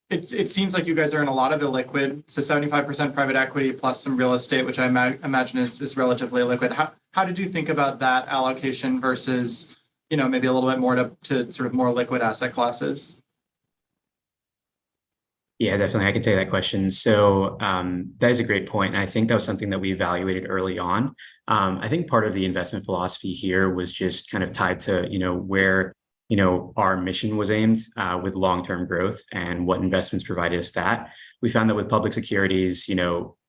It seems like you guys are in a lot of illiquid, so 75% private equity plus some real estate, which I imagine is relatively illiquid. How did you think about that allocation versus, maybe a little bit more to sort of more liquid asset classes? Yeah, definitely. I can take that question. So that is a great point. And I think that was something that we evaluated early on. I think part of the investment philosophy here was just kind of tied to, where, our mission was aimed with long-term growth and what investments provided us that. We found that with public securities,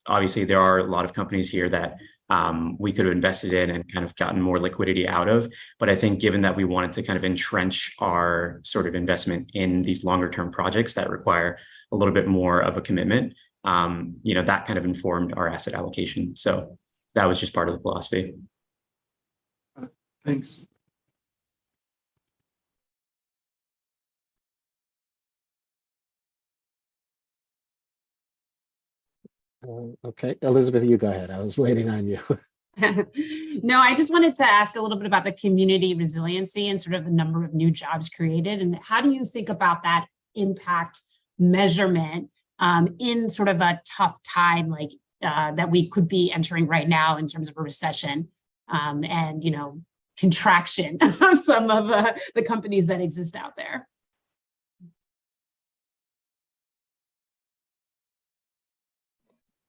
obviously there are a lot of companies here that we could have invested in and kind of gotten more liquidity out of. But I think given that we wanted to kind of entrench our sort of investment in these longer term projects that require a little bit more of a commitment, that kind of informed our asset allocation. So that was just part of the philosophy. Thanks. Okay, Elizabeth, you go ahead. I was waiting on you. No, I just wanted to ask a little bit about the community resiliency and sort of the number of new jobs created. And how do you think about that impact measurement in sort of a tough time like that we could be entering right now in terms of a recession and, contraction of some of the companies that exist out there?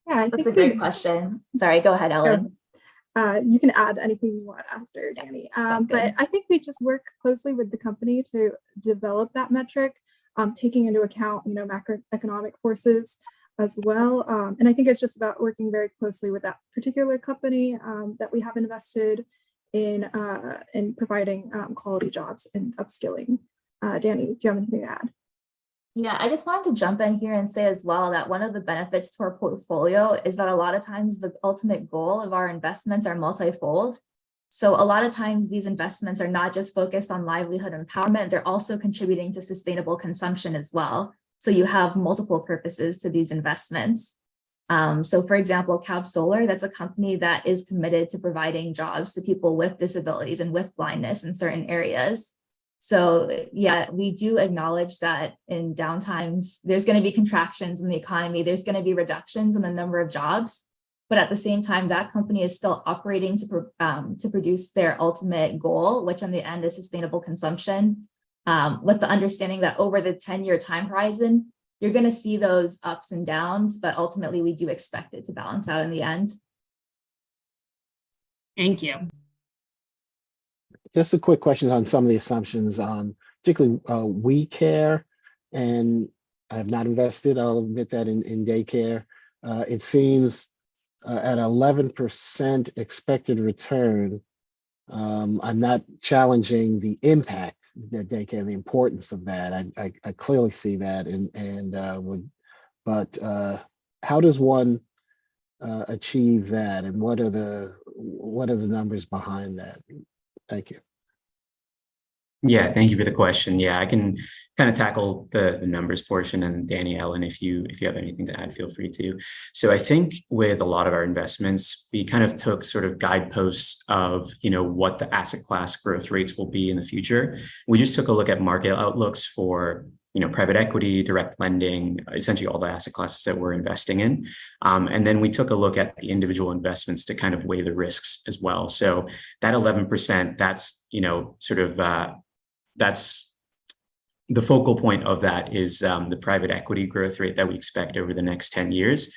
Yeah, That's a great question. Sorry, go ahead, Ellen. You can add anything you want after Danny. But I think we just work closely with the company to develop that metric, taking into account, macroeconomic forces as well. And I think it's just about working very closely with that particular company that we have invested in providing quality jobs and upskilling. Danny, do you have anything to add? Yeah, I just wanted to jump in here and say as well that one of the benefits to our portfolio is that a lot of times the ultimate goal of our investments are multifold. So a lot of times these investments are not just focused on livelihood empowerment, they're also contributing to sustainable consumption as well. So you have multiple purposes to these investments. So for example, Cav Solar, that's a company that is committed to providing jobs to people with disabilities and with blindness in certain areas. So yeah, we do acknowledge that in downtimes, there's going to be contractions in the economy, there's going to be reductions in the number of jobs, but at the same time, that company is still operating to produce their ultimate goal, which in the end is sustainable consumption, with the understanding that over the 10-year time horizon, you're going to see those ups and downs, but ultimately we do expect it to balance out in the end. Thank you. Just a quick question on some of the assumptions on particularly WeCare, and I have not invested, I'll admit that, in daycare. It seems at 11% expected return, I'm not challenging the impact that daycare and the importance of that. I clearly see that but how does one achieve that, and what are the numbers behind that? Thank you. Yeah, thank you for the question. Yeah, I can kind of tackle the numbers portion, and Danny, Ellen, if you have anything to add, feel free to. So I think with a lot of our investments, we kind of took sort of guideposts of, you know, what the asset class growth rates will be in the future. We just took a look at market outlooks for, you know, private equity, direct lending, essentially all the asset classes that we're investing in. And then we took a look at the individual investments to kind of weigh the risks as well. So that 11%, that's, you know, sort of, that's the focal point of that is the private equity growth rate that we expect over the next 10 years,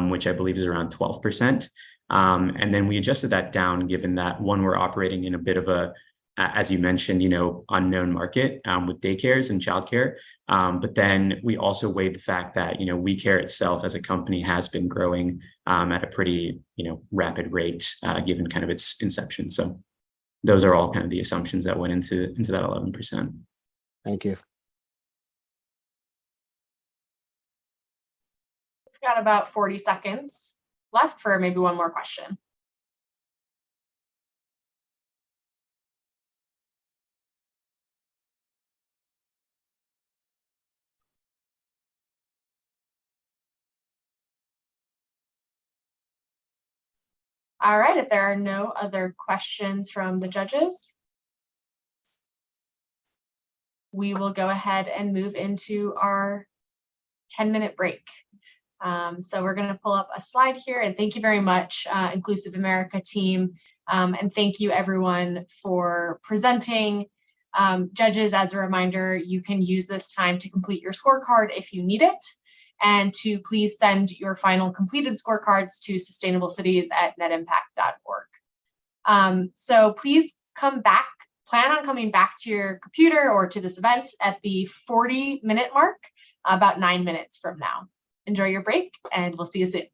which I believe is around 12%. And then we adjusted that down, given that one, we're operating in a bit of a, as you mentioned, you know, unknown market with daycares and childcare. But then we also weighed the fact that, you know, WeCare itself as a company has been growing at a pretty, you know, rapid rate given kind of its inception. So those are all kind of the assumptions that went into that 11%. Thank you. We've got about 40 seconds left for maybe one more question. All right, if there are no other questions from the judges, we will go ahead and move into our 10-minute break. So we're going to pull up a slide here, and thank you very much, Inclusive America team, and thank you everyone for presenting. Judges, as a reminder, you can use this time to complete your scorecard if you need it, and to please send your final completed scorecards to sustainableCities@netimpact.org. So please come back, plan on coming back to your computer or to this event at the 40-minute mark, about 9 minutes from now. Enjoy your break, and we'll see you soon.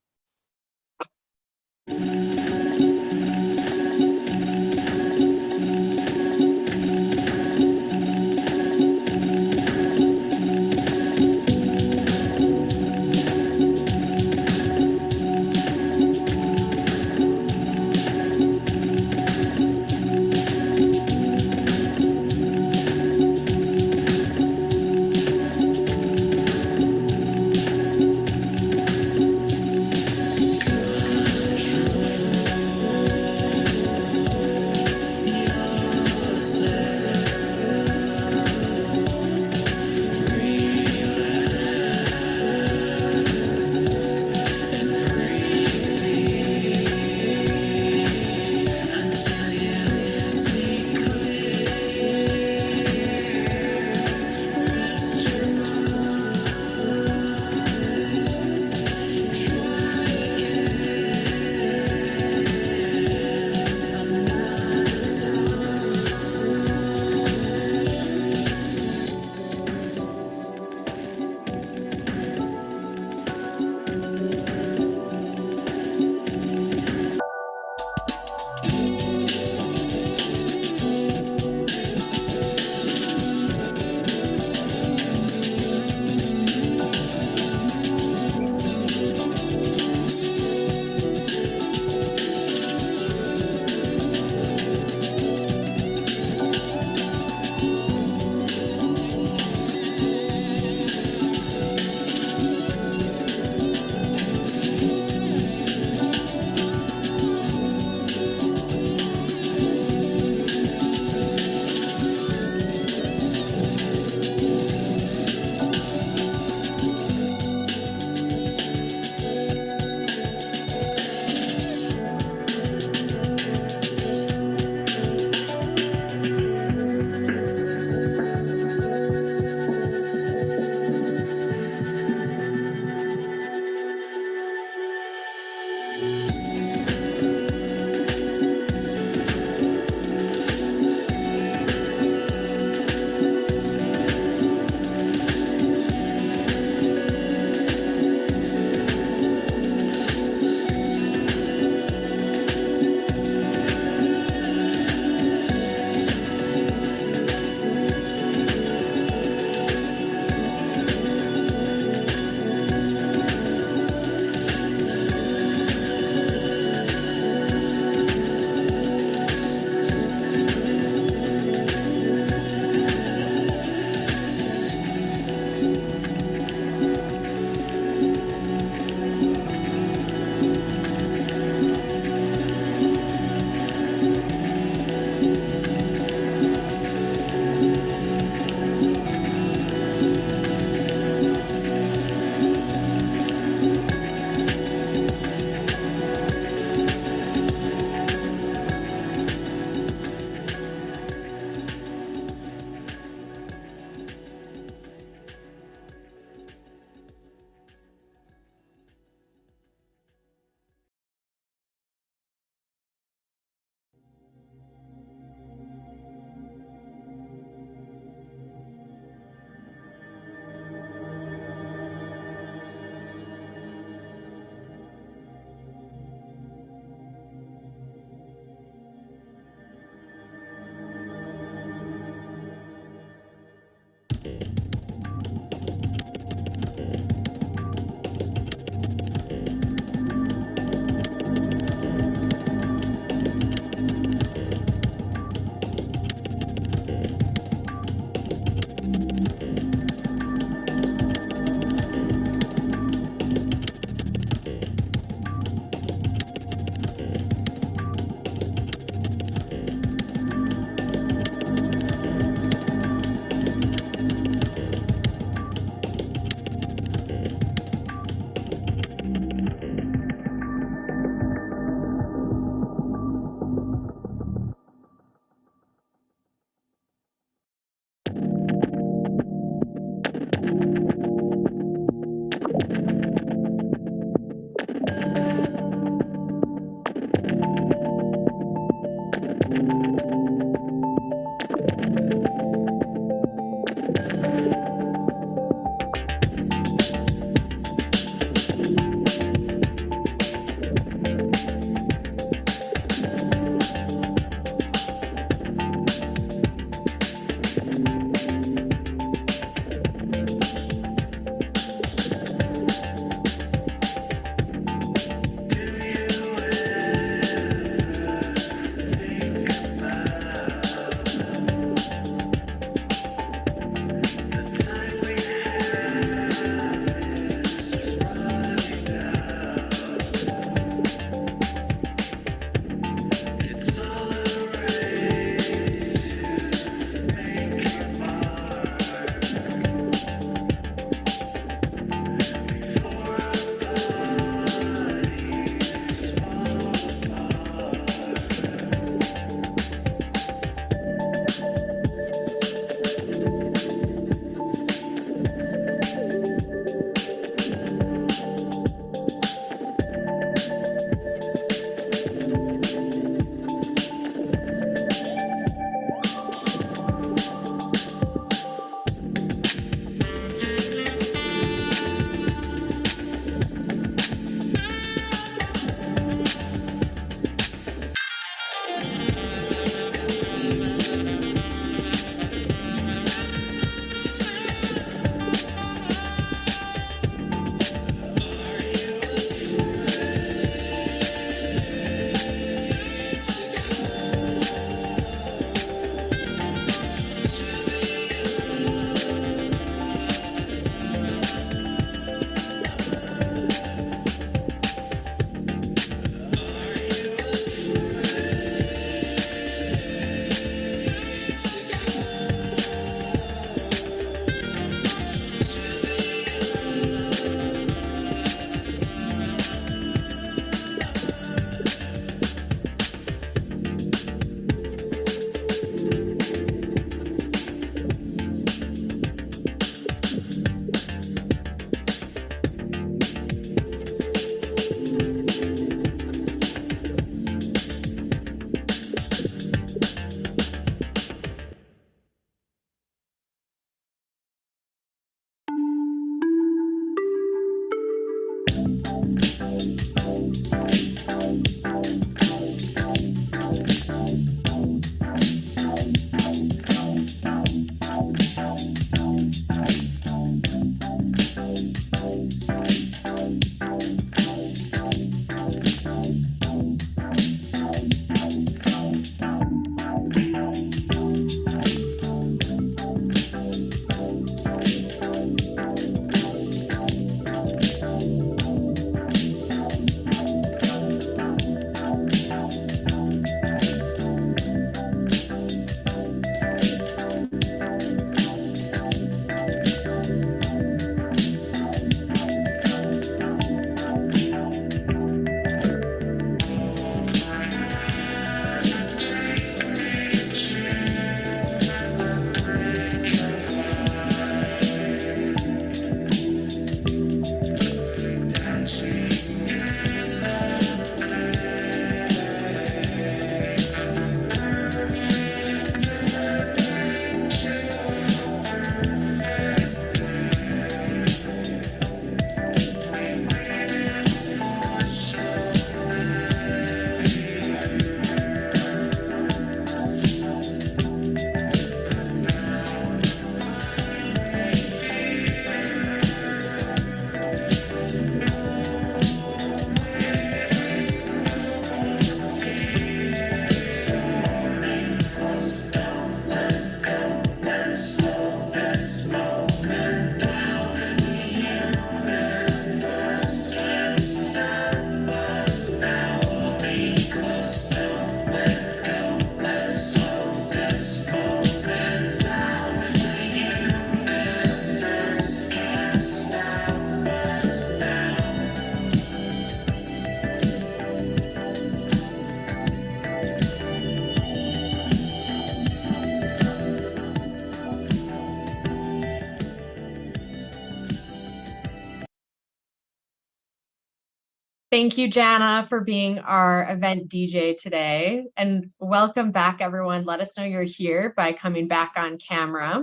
Thank you, Jana, for being our event DJ today. And welcome back, everyone. Let us know you're here by coming back on camera.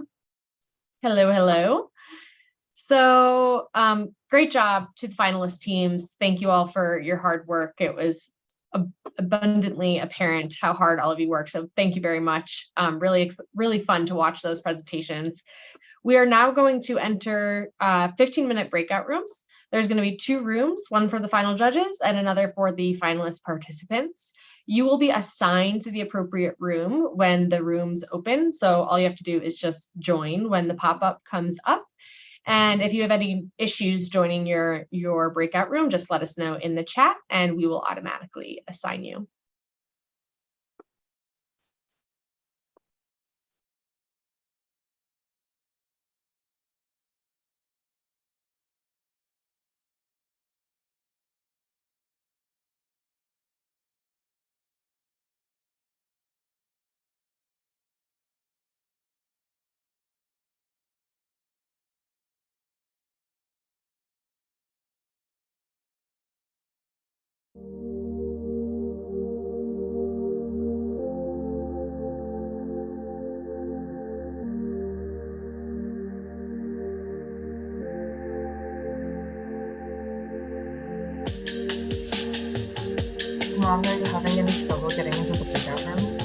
Hello, hello. So great job to the finalist teams. Thank you all for your hard work. It was abundantly apparent how hard all of you work. So thank you very much. Really fun to watch those presentations. We are now going to enter 15-minute breakout rooms. There's going to be 2 rooms, one for the final judges and another for the finalist participants. You will be assigned to the appropriate room when the rooms open. So all you have to do is just join when the pop-up comes up. And if you have any issues joining your breakout room, just let us know in the chat and we will automatically assign you. Mom, are you having any trouble getting into the breakout room?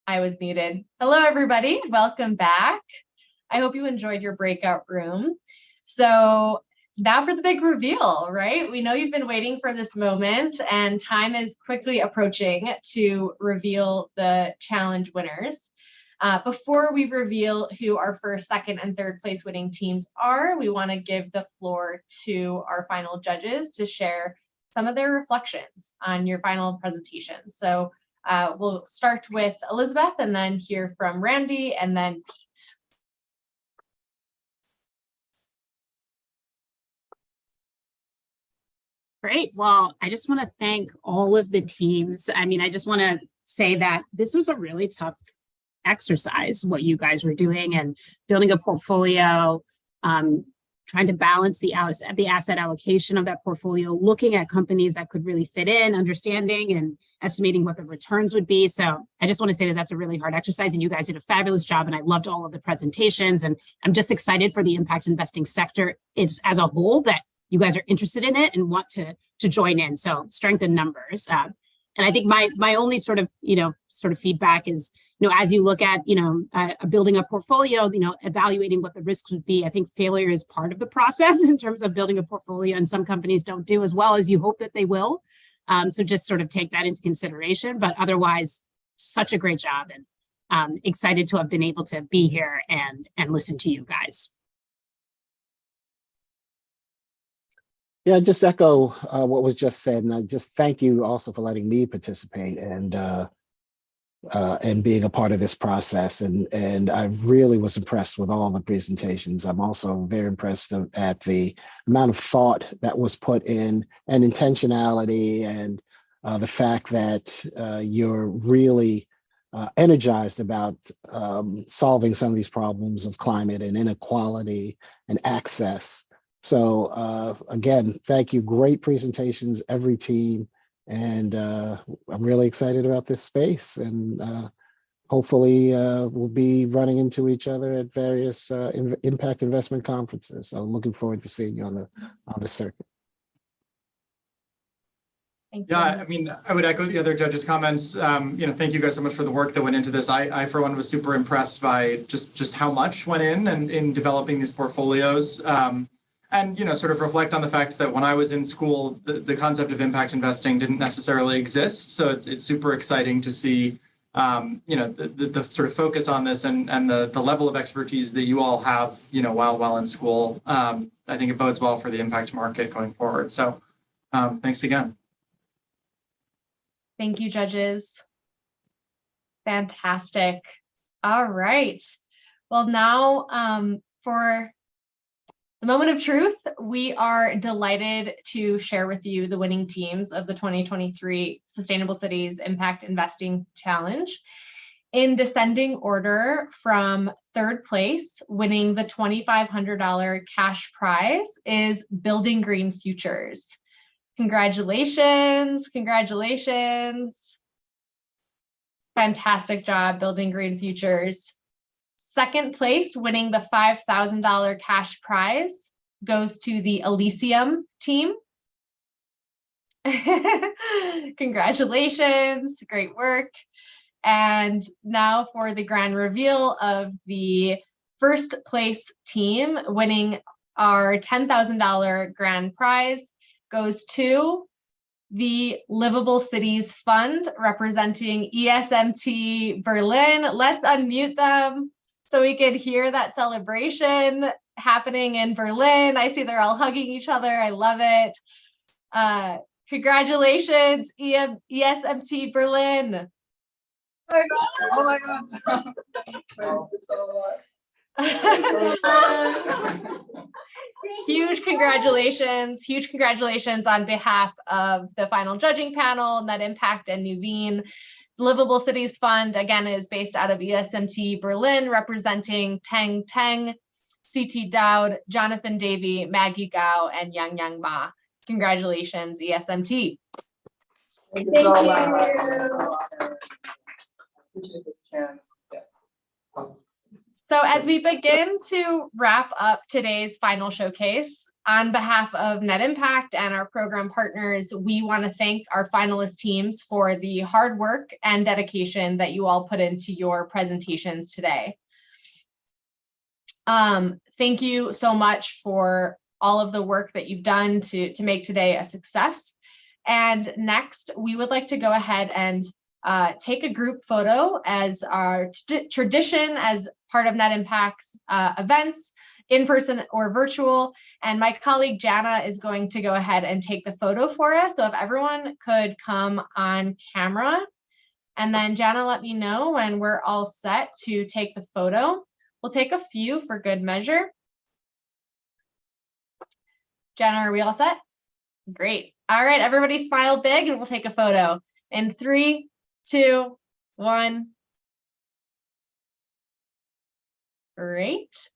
I was muted. Hello, everybody. Welcome back. I hope you enjoyed your breakout room. So now for the big reveal, right? We know you've been waiting for this moment, and time is quickly approaching to reveal the challenge winners. Before we reveal who our first, second, and third place winning teams are, we want to give the floor to our final judges to share some of their reflections on your final presentation. So we'll start with Elizabeth and then hear from Randy and then Pete. Great. Well, I just want to thank all of the teams. I mean, I just want to say that this was a really tough exercise, what you guys were doing and building a portfolio, trying to balance the asset allocation of that portfolio, looking at companies that could really fit in, understanding and estimating what the returns would be. So I just want to say that that's a really hard exercise, and you guys did a fabulous job, and I loved all of the presentations, and I'm just excited for the impact investing sector as a whole, that you guys are interested in it and want to join in. So strength in numbers. And I think my only sort of feedback is, as you look at, building a portfolio, evaluating what the risks would be. I think failure is part of the process in terms of building a portfolio, and some companies don't do as well as you hope that they will. So just sort of take that into consideration, but otherwise, such a great job, and excited to have been able to be here and listen to you guys. Yeah, just echo what was just said, and I just thank you also for letting me participate and being a part of this process. And I really was impressed with all the presentations. I'm also very impressed at the amount of thought that was put in and intentionality, and the fact that you're really energized about solving some of these problems of climate and inequality and access. So again, thank you. Great presentations, every team. And I'm really excited about this space, and hopefully we'll be running into each other at various impact investment conferences. So I'm looking forward to seeing you on the circuit. Yeah, I mean, I would echo the other judges' comments. Thank you guys so much for the work that went into this. I for one, was super impressed by just how much went in and in developing these portfolios. And, sort of reflect on the fact that when I was in school, the concept of impact investing didn't necessarily exist. So it's super exciting to see, the sort of focus on this and the level of expertise that you all have, while in school. I think it bodes well for the impact market going forward. So thanks again. Thank you, judges. Fantastic. All right. Well, now for the moment of truth, we are delighted to share with you the winning teams of the 2023 Sustainable Cities Impact Investing Challenge. In descending order, from third place, winning the $2,500 cash prize, is Building Green Futures. Congratulations, congratulations. Fantastic job, Building Green Futures. Second place, winning the $5,000 cash prize, goes to the Elysium team. Congratulations, great work. And now for the grand reveal of the first place team, winning our $10,000 grand prize, goes to the Livable Cities Fund, representing ESMT Berlin. Let's unmute them so we could hear that celebration happening in Berlin. I see they're all hugging each other. I love it. Congratulations, ESMT Berlin. Oh my God. Oh my God. Huge congratulations on behalf of the final judging panel, Net Impact and Nuveen. The Livable Cities Fund, again, is based out of ESMT Berlin, representing Teng Teng, CT Dowd, Jonathan Davey, Maggie Gao, and Yang Yang Ma. Congratulations, ESMT. Thank you so much. Appreciate this chance. So as we begin to wrap up today's final showcase, on behalf of Net Impact and our program partners, we want to thank our finalist teams for the hard work and dedication that you all put into your presentations today. Thank you so much for all of the work that you've done to make today a success. And next, we would like to go ahead and take a group photo as our tradition as part of Net Impact's events, in person or virtual. And my colleague Jana is going to go ahead and take the photo for us. So if everyone could come on camera, and then Jana, let me know when we're all set to take the photo. We'll take a few for good measure. Jana, are we all set? Great. All right, everybody smile big and we'll take a photo. In 3, 2, 1. Great.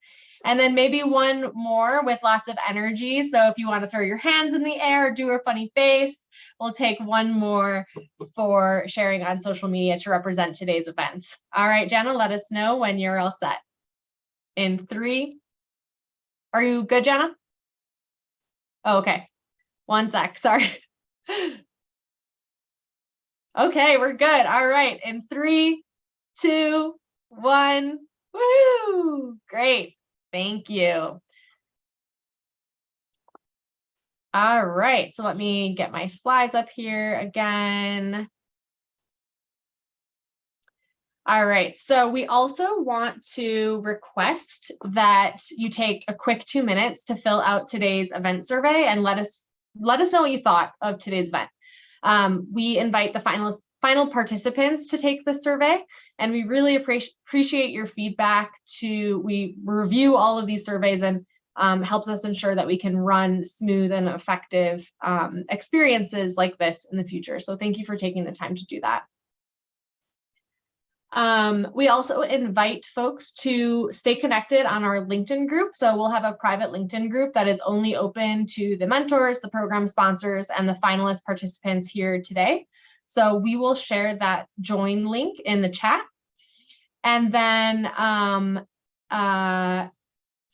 And then maybe one more with lots of energy. So if you want to throw your hands in the air, do a funny face, we'll take one more for sharing on social media to represent today's event. All right, Jana, let us know when you're all set. In 3. Are you good, Jana? Oh, okay. 1 sec, sorry. Okay, we're good. All right, in 3, 2, 1. Woo! Great. Thank you. All right, so let me get my slides up here again. All right, so we also want to request that you take a quick 2 minutes to fill out today's event survey and let us know what you thought of today's event. We invite the final participants to take the survey, and we really appreciate your feedback. We review all of these surveys and helps us ensure that we can run smooth and effective experiences like this in the future. So thank you for taking the time to do that. We also invite folks to stay connected on our LinkedIn group. So we'll have a private LinkedIn group that is only open to the mentors, the program sponsors, and the finalist participants here today. So we will share that join link in the chat. And then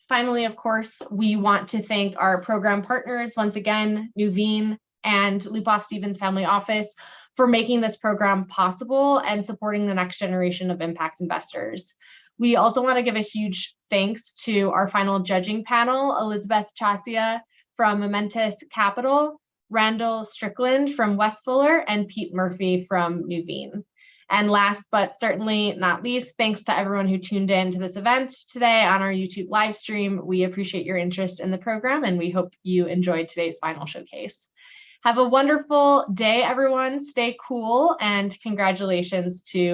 finally, of course, we want to thank our program partners once again, Nuveen and Lupoff Stevens Family Office, for making this program possible and supporting the next generation of impact investors. We also want to give a huge thanks to our final judging panel, Elizabeth Chasia from Momentus Capital, Randall Strickland from West Fuller, and Pete Murphy from Nuveen. And last but certainly not least, thanks to everyone who tuned in to this event today on our YouTube live stream. We appreciate your interest in the program, and we hope you enjoyed today's final showcase. Have a wonderful day, everyone. Stay cool, and congratulations to